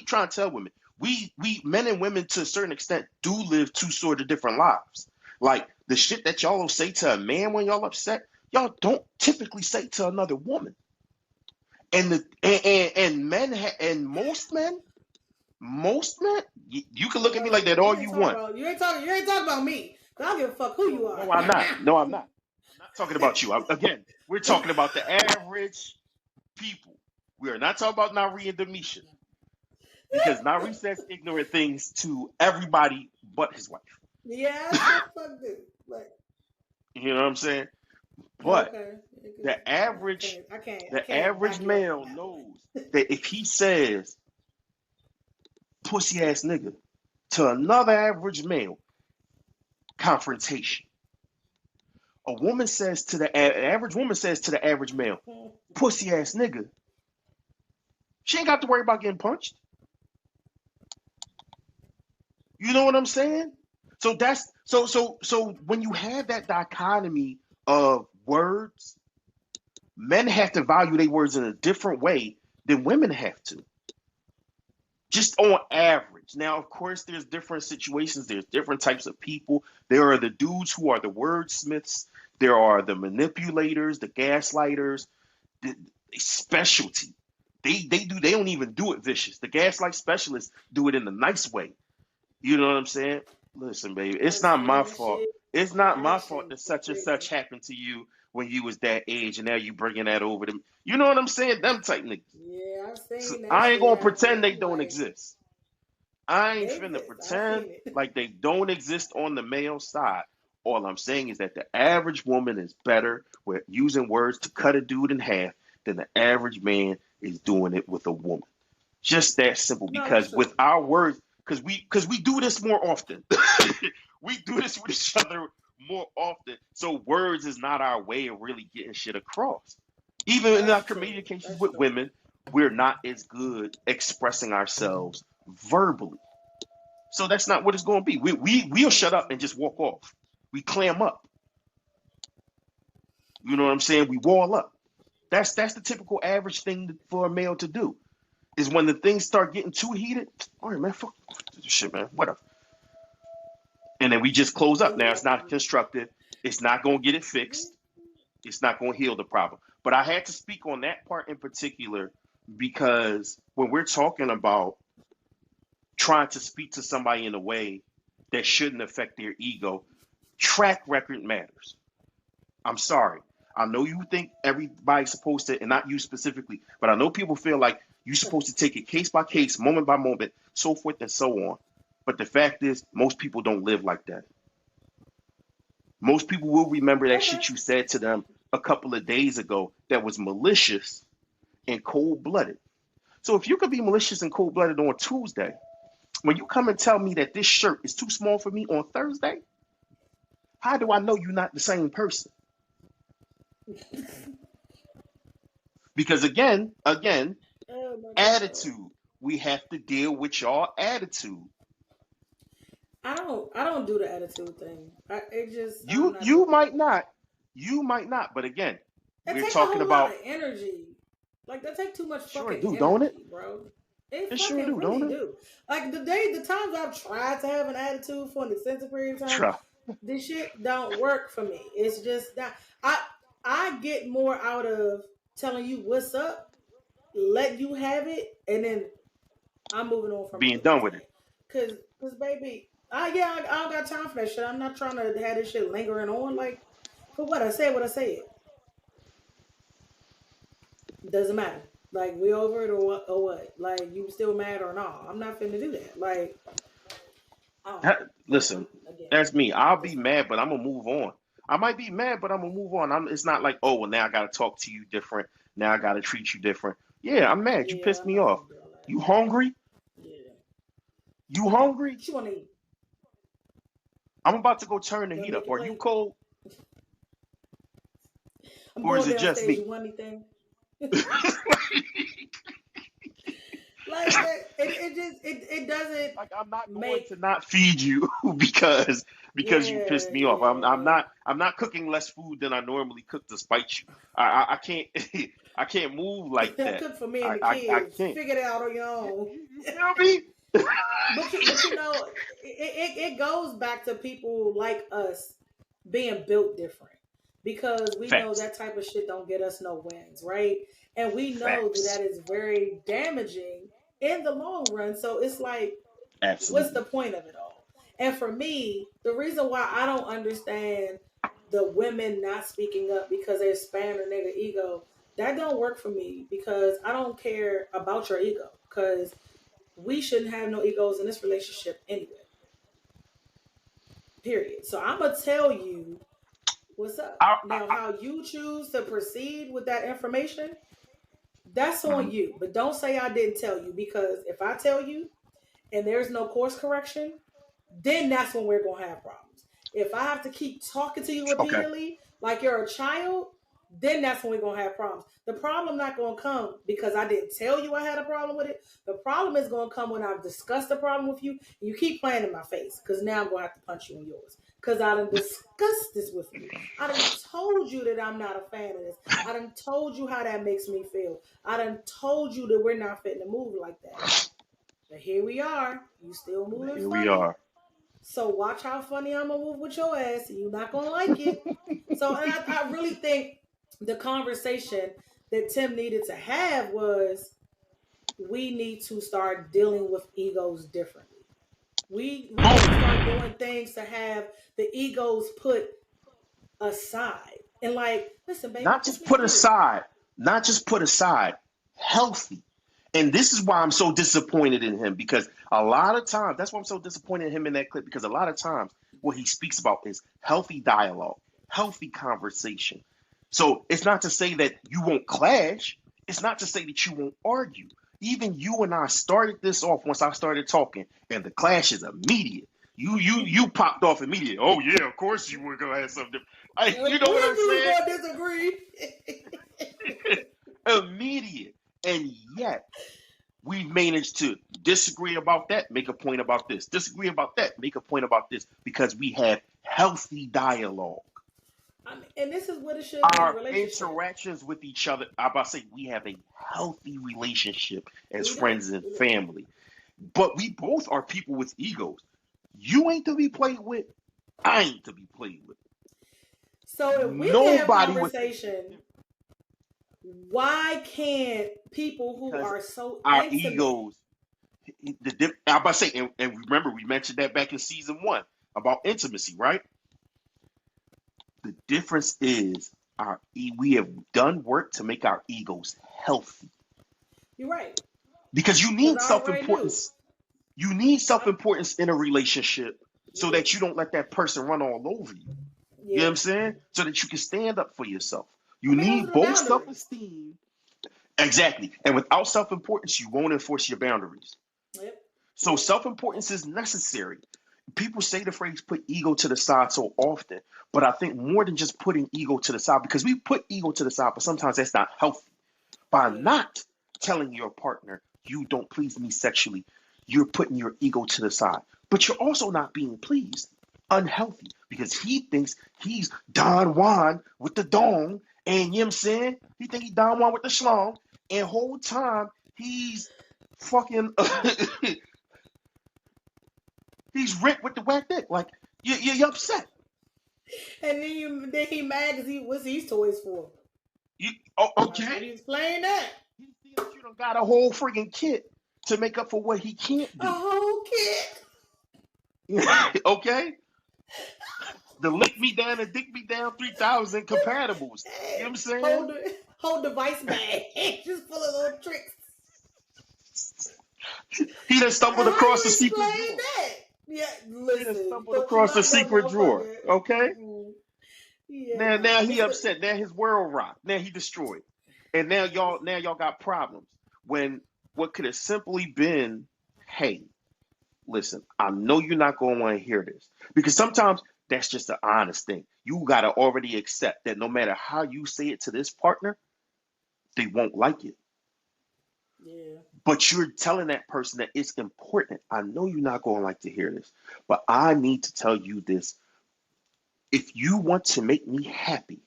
trying to tell women. We men and women to a certain extent do live two sort of different lives. Like the shit that y'all will say to a man when y'all upset, y'all don't typically say to another woman. And and most men, you can look at me like that all you want. You ain't talking about me. I don't give a fuck who you No, are. no, I'm not. No, I'm not. I'm not talking about you. Again, we're talking about the average people. We are not talking about Nari and Demisha because Nari says ignorant things to everybody but his wife. Yeah, I fuck this. But You know what I'm saying? But okay. the I average, can't I can't I the can't average back you up on male that one. knows that if he says pussy ass nigga to another average male, confrontation. A woman says to the average woman says to the average male, pussy ass nigga. She ain't got to worry about getting punched. You know what I'm saying? So that's so when you have that dichotomy of words, men have to value their words in a different way than women have to. Just on average. Now, of course, there's different situations, there's different types of people. There are the dudes who are the wordsmiths, there are the manipulators, the gaslighters, the specialty. They don't even do it vicious. The gaslight specialists do it in a nice way. You know what I'm saying? Listen, baby, it's not my Understand fault. shit It's in not my fault action that is such and such crazy. happened to you when you was that age, and now you bringing that over to me. You know what I'm saying? Them type niggas. Yeah, I've So seen that I ain't shit gonna happen. pretend they I'm don't like, exist. I ain't they finna exist. I've pretend seen it. like they don't exist on the male side. All I'm saying is that the average woman is better with using words to cut a dude in half than the average man is doing it with a woman. Just that simple. No, that's Because true. with our words, because we do this more often. We do this with each other more often. So words is not our way of really getting shit across. Even in our That's true. communications That's with true. women, we're not as good expressing ourselves verbally. So that's not what it's going to be. We'll shut up and just walk off. We clam up. You know what I'm saying? We wall up. That's the typical average thing for a male to do. Is when the things start getting too heated. All right, man, fuck this shit, man. Whatever. And then we just close up. Now it's not Exactly. constructive. It's not going to get it fixed. It's not going to heal the problem. But I had to speak on that part in particular because when we're talking about trying to speak to somebody in a way that shouldn't affect their ego, track record matters. I'm sorry. I know you think everybody's supposed to, and not you specifically, but I know people feel like you're supposed to take it case by case, moment by moment, so forth and so on. But the fact is, most people don't live like that. Most people will remember that Okay. shit you said to them a couple of days ago that was malicious and cold blooded. So if you could be malicious and cold blooded on Tuesday, when you come and tell me that this shirt is too small for me on Thursday, how do I know you're not the same person? Because again, Oh my god. attitude. We have to deal with y'all attitude. I don't do the attitude thing. I'm You not you doing might it. not, but again, It we're take a talking whole lot about of energy. Like that take too much sure fucking do, don't it? energy, bro. It It sure fucking do, don't really it? do. Like the times I've tried to have an attitude for an extensive period of time, Try. this shit don't work for me. It's just that I get more out of telling you what's up, let you have it, and then I'm moving on from it Being the done next with it. day. Cause baby, I don't got time for that shit. I'm not trying to have this shit lingering on. Like, for what I said, what I said. Doesn't matter. Like, we over it or what? Like, you still mad or not? I'm not finna do that. Like, I don't know. But Listen, again, that's me. I'll just be something. mad, but I'm gonna move on. I might be mad, but I'm gonna move on. It's not like, oh, well, now I gotta talk to you different. Now I gotta treat you different. Yeah, I'm mad. You Yeah, pissed I'm me not off. finna do all that. You hungry? Yeah. You hungry? What you wanna eat? I'm about to go turn the You want heat me to up. get Are you wait? cold, I'm or is going it just downstairs. me? You want anything? Like it doesn't Like I'm not going make to not feed you because you pissed yeah, me off. yeah, yeah. I'm not cooking less food than I normally cook to spite you. I can't I can't move like that. Cook for me and I the I kids. can't. Figure it out on your You, own. you feel me? But you know, it goes back to people like us being built different because we know Facts. that type of shit don't get us no wins, right? And we know that Facts. that is very damaging in the long run. So it's like, what's the Absolutely. point of it all? And for me, the reason why I don't understand the women not speaking up because they span a nigga ego, that don't work for me because I don't care about your ego because we shouldn't have no egos in this relationship anyway. Period. So I'm gonna tell you what's up. I, Now, I, how you choose to proceed with that information, that's on mhm. you. But don't say I didn't tell you because if I tell you and there's no course correction, then that's when we're gonna have problems. If I have to keep talking to you Okay. repeatedly like you're a child, then that's when we're gonna have problems. The problem not gonna come because I didn't tell you I had a problem with it. The problem is gonna come when I've discussed the problem with you and you keep playing in my face because now I'm gonna have to punch you in yours. Because I done discussed this with you. I done told you that I'm not a fan of this. I done told you how that makes me feel. I done told you that we're not fitting to move like that. But here we are. You still moving Here we funny. are. So watch how funny I'm gonna move with your ass, and you're not gonna like it. So, and I really think the conversation that Tim needed to have was we need to start dealing with egos differently. We need to start Boom. doing things to have the egos put aside. And like, listen, baby, Not it's just not put you. aside, not just put aside, healthy. And this is why I'm so disappointed in him because a lot of times, that's why I'm so disappointed in him in that clip because a lot of times what he speaks about is healthy dialogue, healthy conversation. So it's not to say that you won't clash, it's not to say that you won't argue. Even you and I started this off once I started talking, and the clash is immediate. You popped off immediately. Oh yeah, of course you were gonna have something. You Of know what course I'm we was saying? gonna disagree. Immediate. And yet, we managed to disagree about that, make a point about this, disagree about that, make a point about this, because we have healthy dialogue. And this is what it should be in a Our relationship. interactions with each other, I'm about to say, we have a healthy relationship as We do. friends and We do. family. But we both are people with egos. You ain't to be played with, I ain't to be played with. So if we can have Nobody with conversation, why can't people who because are so our intimate? egos I'm about to say, and remember, we mentioned that back in season one about intimacy, right? The difference is we have done work to make our egos healthy You're right, because you because need I self already knew. importance. You need self I, importance in a relationship you so do. that you don't let that person run all over you. You know what Yeah. I'm saying? So that you can stand up for yourself. I You mean, those need are the both self boundaries. esteem. Exactly. And without self importance, you won't enforce your boundaries. Yep. So Yep. self importance is necessary. People say the phrase put ego to the side so often, but I think more than just putting ego to the side, because we put ego to the side, but sometimes that's not healthy. By Yeah. not telling your partner you don't please me sexually, you're putting your ego to the side. But you're also not being pleased. Unhealthy. Because he thinks he's Don Juan with the dong, and you know what I'm saying? He think he's Don Juan with the schlong, and whole time he's fucking he's Rick with the wet dick. Like you're upset. And then he mad because what's these toys for? Okay. How do you explain that? He see that you done got a whole friggin' kit to make up for what he can't A do. whole kid. Okay? The lick me down and dick me down 3000 compatibles. You know what I'm Hey, saying? whole device bag, just full of little tricks. He done stumbled How across you the secret explain drawer. that? Yeah, He done listen, stumbled thought you across the locked that secret drawer. motherfucker. Okay? Mm-mm. Yeah, Now nah. he upset. Now his world rocked. Now he destroyed. And now y'all got problems. When what could have simply been, hey, listen, I know you're not going to want to hear this because sometimes that's just the honest thing. You got to already accept that no matter how you say it to this partner, they won't like it. Yeah, But you're telling that person that it's important. I know you're not going to like to hear this, but I need to tell you this. If you want to make me happy,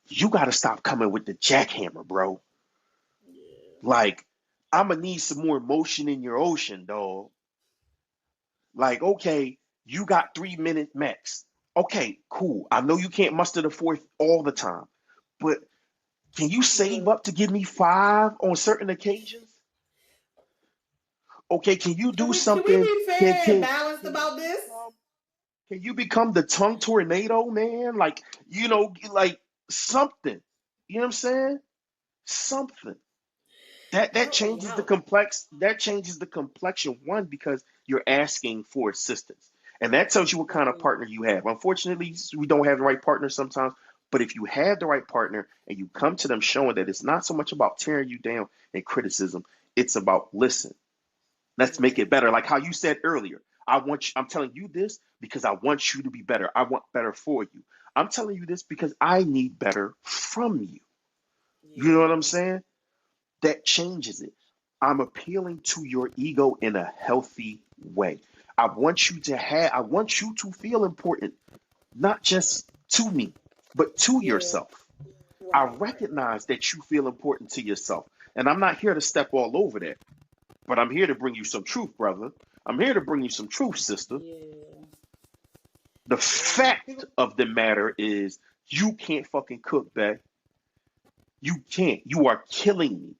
you got to stop coming with the jackhammer, bro. yeah, Like, I'm going to need some more emotion in your ocean, dog. Like, okay, you got 3 minute max. Okay, cool. I know you can't muster the fourth all the time, but can you save but up to give me five on certain occasions? Okay, can you do can we something? be Can fair and can balanced can you about this? become can you become the tongue tornado, man? Like, like something. You know what I'm saying? Something. That changes the Yo, complexion one because you're asking for assistance, and that tells you what kind of mm, partner you have. Unfortunately, we don't have the right partner sometimes, but if you have the right partner and you come to them showing that it's not so much about tearing you down and criticism, it's about listen, let's make yeah, it better, like how you said earlier. I'm telling you this because I want you to be better. I want better for you. I'm telling you this because I need better from you. You know what I'm yeah, saying? That changes it. I'm appealing to your ego in a healthy way. I want you to feel important, not just to me, but to yeah. yourself. I Right. recognize that you feel important to yourself. And I'm not here to step all over that, but I'm here to bring you some truth, brother. I'm here to bring you some truth, sister. Yeah, The yeah. fact of the matter is you can't fucking cook, babe. You can't. You are killing me.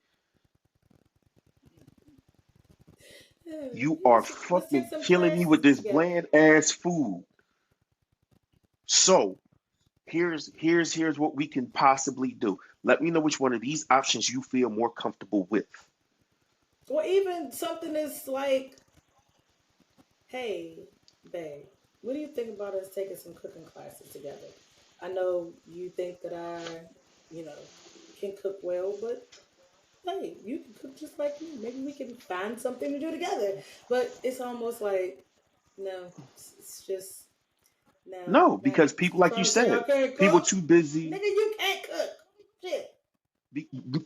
You are Let's take fucking some killing me with classes this together. bland ass food. So here's what we can possibly do. Let me know which one of these options you feel more comfortable with. Or even something that's like, hey, babe, what do you think about us taking some cooking classes together? I know you think that you know, can cook well, but hey, you can cook just like me. Maybe we can find something to do together. But it's almost like, no, it's just, no. No, Now, because people like you trying to say I said, can't people cook? too busy. Nigga, you can't cook. Shit.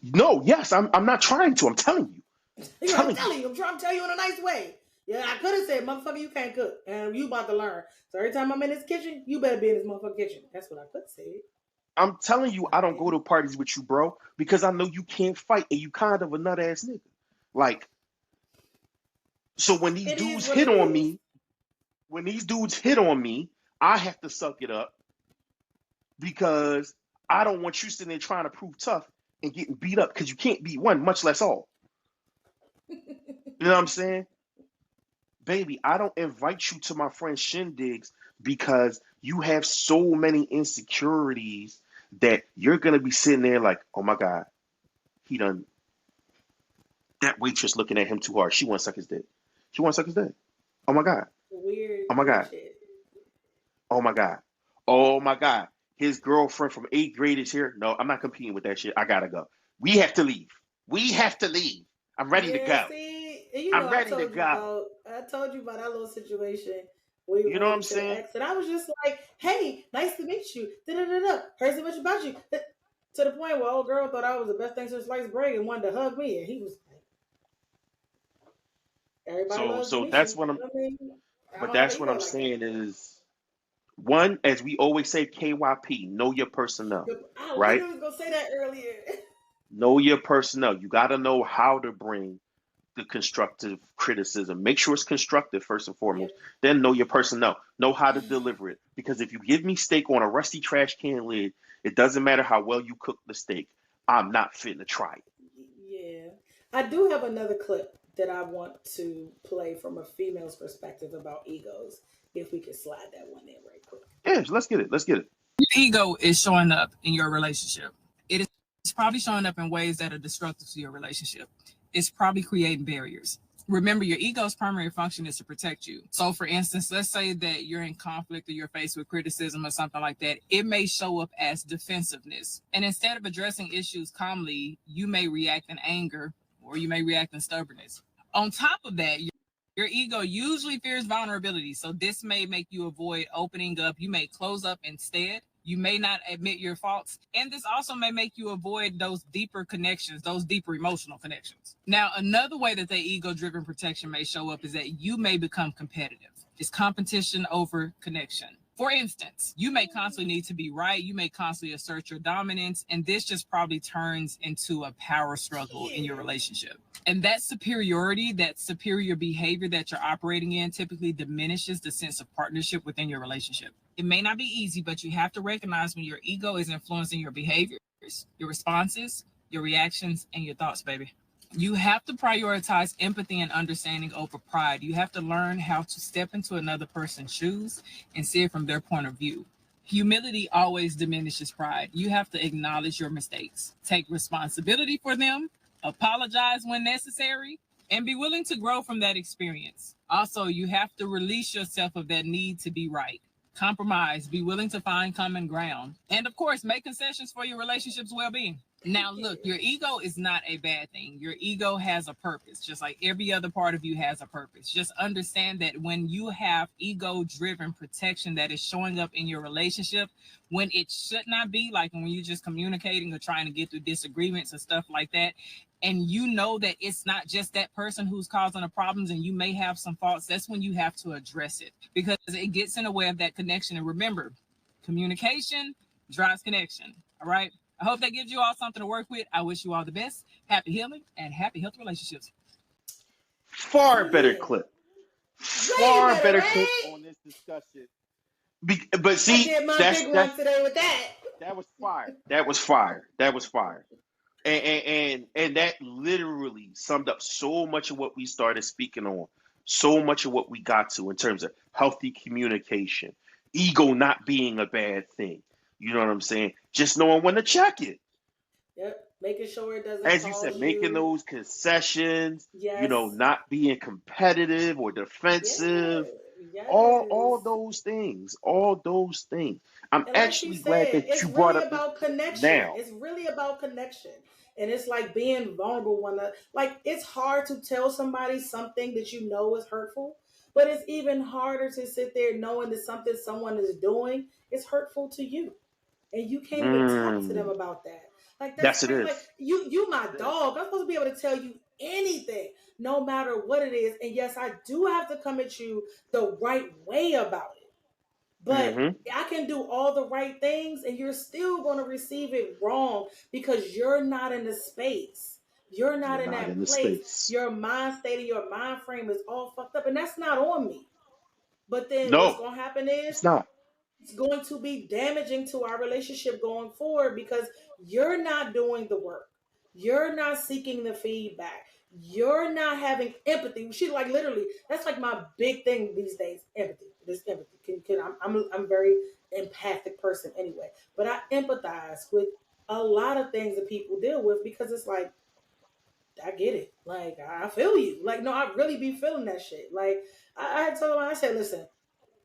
No, yes, I'm not trying to. I'm telling you. I'm Telling you. telling you, I'm trying to tell you in a nice way. Yeah, I could have said, motherfucker, you can't cook. And you about to learn. So every time I'm in this kitchen, you better be in this motherfucking kitchen. That's what I could say. I'm telling you, I I don't go to didn't. parties with you, bro, because I know you can't fight and you kind of a nut ass nigga. Like, so It is what it is. when these dudes hit on me, I have to suck it up because I don't want you sitting there trying to prove tough and getting beat up because you can't beat one, much less all. You know what I'm saying? Baby, I don't invite you to my friend shindigs because you have so many insecurities that you're gonna be sitting there like, oh my God, he done that waitress looking at him too hard. She wanna suck his dick. She wanna suck his dick. Oh my God. Weird, Oh my weird God. shit. Oh my God. Oh my God. His girlfriend from eighth grade is here. No, I'm not competing with that shit. I gotta go. We have to leave. We have to leave. I'm ready to Yeah, go. see, and you I'm know, ready to go. I told you about that little situation where you You know what ran I'm into the saying? ex, and I was just like, "Hey, nice to meet you." Da da da da. Heard so much about you. To the point where old girl thought I was the best thing since sliced bread and wanted to hug me, and he was like, "Everybody So loves so Denisha." that's what I'm I mean, I but don't have an that's what ego I'm like that. saying is one, as we always say, KYP, know your personnel, I right? literally was gonna say that earlier. Know your personnel. You gotta know how to bring the constructive criticism. Make sure it's constructive first and Yep. foremost. Then know your personnel. Know how to deliver it. Because if you give me steak on a rusty trash can lid, It doesn't matter how well you cook the steak. I'm not fitting to try it. Yeah. I do have another clip that I want to play from a female's perspective about egos. If we could slide that one in right quick. Yeah, let's get it. Let's get it. Your ego is showing up in your relationship. It is probably showing up in ways that are destructive to your relationship. It's probably creating barriers. Remember, your ego's primary function is to protect you. So, for instance, let's say that you're in conflict or you're faced with criticism or something like that. It may show up as defensiveness. And instead of addressing issues calmly, you may react in anger or you may react in stubbornness. On top of that, your ego usually fears vulnerability. So this may make you avoid opening up. You may close up instead. You may not admit your faults. And this also may make you avoid those deeper connections, those deeper emotional connections. Now, another way that the ego-driven protection may show up is that you may become competitive. It's competition over connection. For instance, you may constantly need to be right. You may constantly assert your dominance. And this just probably turns into a power struggle in your relationship. And that superiority, that superior behavior that you're operating in typically diminishes the sense of partnership within your relationship. It may not be easy, but you have to recognize when your ego is influencing your behaviors, your responses, your reactions, and your thoughts, baby. You have to prioritize empathy and understanding over pride. You have to learn how to step into another person's shoes and see it from their point of view. Humility always diminishes pride. You have to acknowledge your mistakes, take responsibility for them, apologize when necessary, and be willing to grow from that experience. Also, you have to release yourself of that need to be right. Compromise, be willing to find common ground, and of course, make concessions for your relationship's well-being. Now, look, your ego is not a bad thing. Your ego has a purpose, just like every other part of you has a purpose. Just understand that when you have ego-driven protection that is showing up in your relationship, when it should not be, like when you're just communicating or trying to get through disagreements and stuff like that, and you know that it's not just that person who's causing the problems and you may have some faults, that's when you have to address it because it gets in the way of that connection. And remember, communication drives connection. All right. I hope that gives you all something to work with. I wish you all the best. Happy healing and happy healthy relationships. Far better clip. Far better clip on this discussion. But see, I did my big one today with that. That was fire. That was fire. That was fire. And that literally summed up so much of what we started speaking on, so much of what we got to in terms of healthy communication, ego not being a bad thing. You know what I'm saying? Just knowing when to check it. Yep. Making sure it doesn't. As you said, making those concessions, yes. Not being competitive or defensive. Yes. All those things. All those things. I'm actually glad that you brought up about connection. Now. It's really about connection. And it's like being vulnerable like it's hard to tell somebody something that you know is hurtful, but it's even harder to sit there knowing that something someone is doing is hurtful to you. And you can't even talk to them about that. Like that's it is. Like you my dog. I'm supposed to be able to tell you anything, no matter what it is. And yes, I do have to come at you the right way about it. But I can do all the right things and you're still going to receive it wrong because you're not in the space. You're not in that place. Your mind state and your mind frame is all fucked up. And that's not on me. But then what's going to happen is it's going to be damaging to our relationship going forward because you're not doing the work. You're not seeking the feedback. You're not having empathy. She like literally, that's like my big thing these days. Empathy. This empathy. I'm very empathic person anyway, but I empathize with a lot of things that people deal with because it's like, I get it. Like I feel you. Like no, I really be feeling that shit. Like I had told her, I said, listen,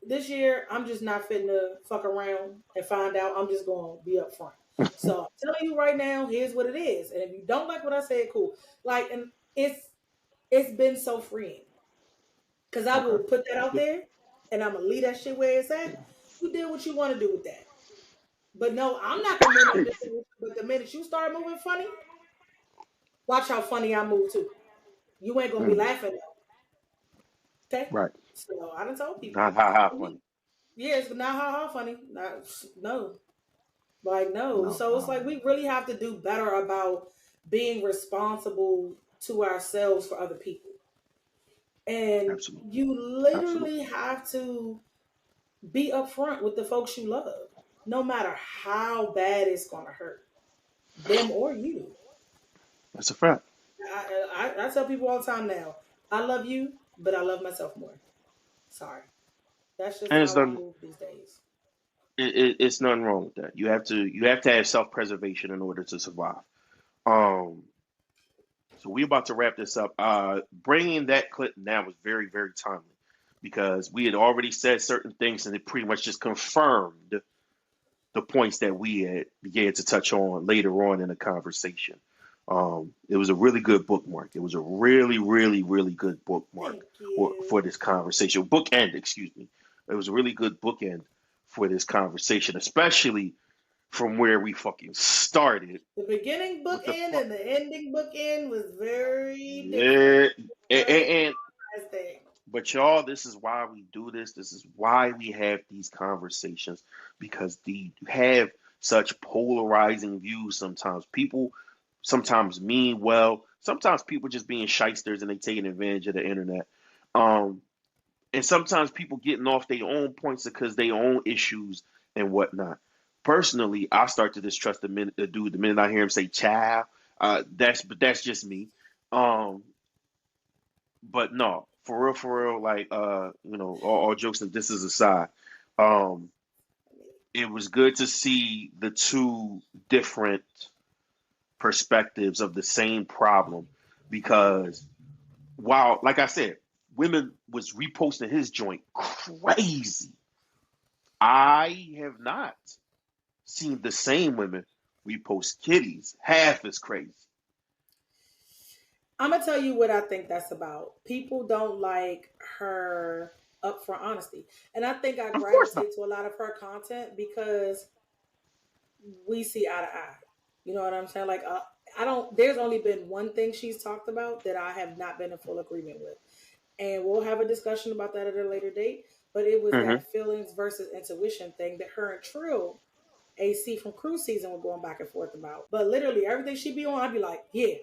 this year I'm just not fitting to fuck around and find out. I'm just gonna be up front. So I'm telling you right now, here's what it is. And if you don't like what I said, cool. Like, and it's been so freeing. Cause I will put that out there and I'm gonna leave that shit where it's at. You did what you want to do with that. But no, I'm not gonna move no different. But the minute you start moving funny, watch how funny I move too. You ain't gonna be laughing though. Okay? Right. So I done told people. Not ha funny. Yeah, it's not ha funny. No. Like no. So it's like we really have to do better about being responsible to ourselves for other people. And you literally have to be upfront with the folks you love. no matter how bad it's gonna hurt them or you. That's a fact. I tell people all the time now, I love you, but I love myself more. Sorry. That's just And it's how I done. move these days. It's nothing wrong with that. You have to have self preservation in order to survive. Um, so we about to wrap this up. Bringing that clip now was very very timely because we had already said certain things and it pretty much just confirmed the points that we had began to touch on later on in the conversation. It was a really good bookmark. It was a really really really good bookmark Thank you. for this conversation. Bookend, excuse me. It was a really good bookend for this conversation, especially from where we fucking started The beginning with the bookend fuck. and the ending bookend was very different. Yeah, Very and interesting. but y'all, this is why we do this. This is why we have these conversations because you have such polarizing views. Sometimes people, sometimes mean well. Sometimes people just being shysters and they taking advantage of the internet. Um, and sometimes people getting off their own points because they own issues and whatnot. Personally, I start to distrust the dude the minute I hear him say "child." That's just me. Um, but no, for real, like all jokes and this is aside, um, it was good to see the two different perspectives of the same problem because while, like I said, women was reposting his joint crazy. I have not seen the same women repost kitties half as crazy. I'm gonna tell you what I think that's about. People don't like her upfront honesty, and I think I Of course not. gravitate to a lot of her content because we see eye to eye. You know what I'm saying? Like, I don't. There's only been one thing she's talked about that I have not been in full agreement with, and we'll have a discussion about that at a later date. But it was Hmm. that feelings versus intuition thing that her and Trill AC from Cruise Season were going back and forth about. But literally everything she be on, I'd be like, yeah,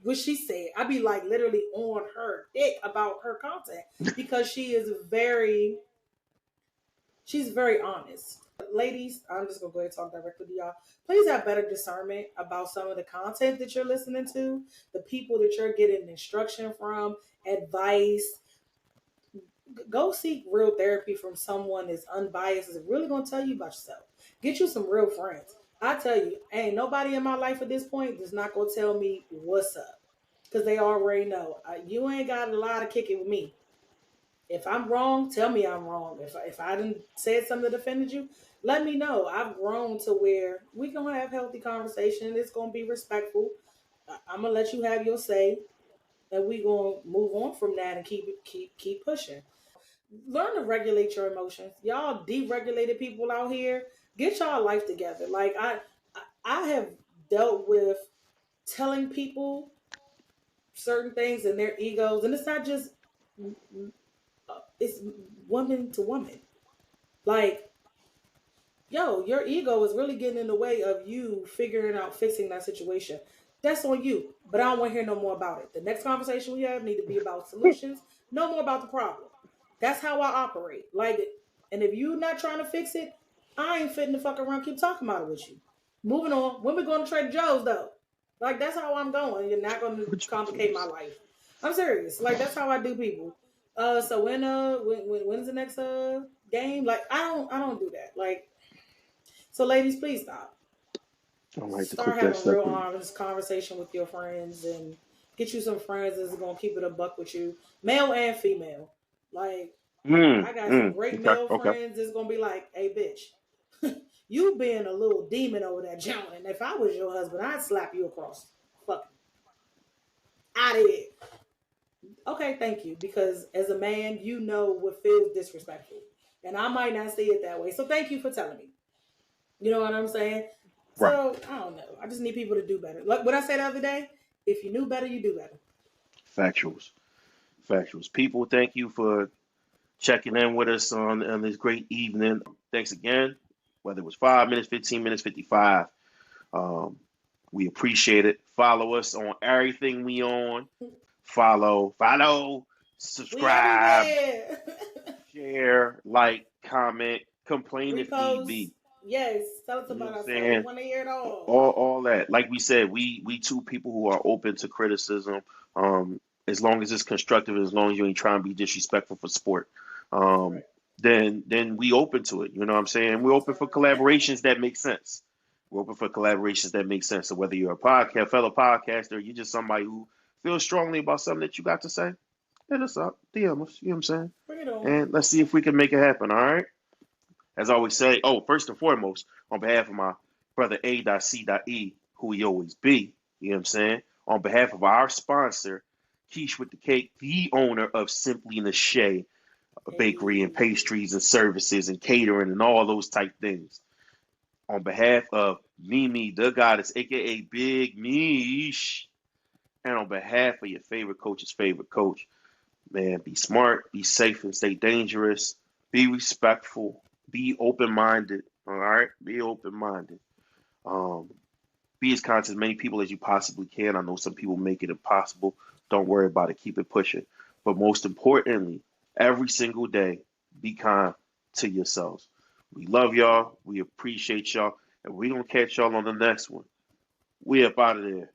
what she said. I'd be like literally on her dick about her content because she's very honest. Ladies, I'm just gonna go ahead and talk directly to y'all. Please have better discernment about some of the content that you're listening to, the people that you're getting instruction from, advice. Go seek real therapy from someone that's unbiased, is really gonna tell you about yourself. Get you some real friends. I tell you, ain't nobody in my life at this point that's not gonna tell me what's up, because they already know. You ain't got a lot of kicking with me. If I'm wrong, tell me I'm wrong. If I didn't say something that offended you, let me know. I've grown to where we gonna have healthy conversation. It's gonna be respectful. I'm gonna let you have your say, and we gonna move on from that and keep pushing. Learn to regulate your emotions. Y'all deregulated people out here. Get y'all life together. Like I have dealt with telling people certain things and their egos, and it's not just it's woman to woman. Like, yo, your ego is really getting in the way of you figuring out fixing that situation. That's on you. But I don't want to hear no more about it. The next conversation we have need to be about solutions, no more about the problem. That's how I operate. Like, and if you're not trying to fix it, I ain't fitting the fuck around keep talking about it with you. Moving on. When we going to Trader Joe's though? Like, that's how I'm going. You're not going to Which complicate my life. I'm serious. Like, that's how I do people. So when's the next game? Like, I don't do that. Like, so ladies, please stop. I like to Start clip that having real stuff in. honest conversation with your friends and get you some friends that's gonna keep it a buck with you, male and female. Like, I got some great Okay, male okay. friends that's gonna be like, "Hey, bitch, you being a little demon over that joint, and if I was your husband, I'd slap you across, fucking out of here." Okay, thank you, because as a man, you know what feels disrespectful, and I might not see it that way. So thank you for telling me. You know what I'm saying? Right. So I don't know. I just need people to do better. Like what I said the other day, if you knew better, you do better. Factuals. Factuals. People, thank you for checking in with us on this great evening. Thanks again. Whether it was 5 minutes, 15 minutes, 55. Um, we appreciate it. Follow us on everything we on. Follow, We subscribe, everywhere. share, like, comment, complain if need Repost. be. Yes, tell us You know about what I'm ourselves. We saying? want to hear it all. All that. Like we said, we two people who are open to criticism. As long as it's constructive, as long as you ain't trying to be disrespectful for sport. Um, Right. then we open to it. You know what I'm saying? We're open for collaborations that make sense. We're open for collaborations that make sense. So whether you're a podcast, fellow podcaster, you're just somebody who feels strongly about something that you got to say, hit us up, DM us. You know what I'm saying? Bring it on. And let's see if we can make it happen. All right. As I always say, first and foremost, on behalf of my brother A.C.E, who we always be, you know what I'm saying? On behalf of our sponsor, Quiche with the Cake, the owner of Simply Nashe, a bakery and Hey. pastries and services and catering and all those type things. On behalf of Mimi, the goddess, aka Big Mish, and on behalf of your favorite coach's favorite coach, man, be smart, be safe, and stay dangerous. Be respectful. Be open minded. All right, be open minded. Um, be as kind to as many people as you possibly can. I know some people make it impossible. Don't worry about it. Keep it pushing. But most importantly, every single day, be kind to yourselves. We love y'all. We appreciate y'all. And we're going to catch y'all on the next one. We up out of there.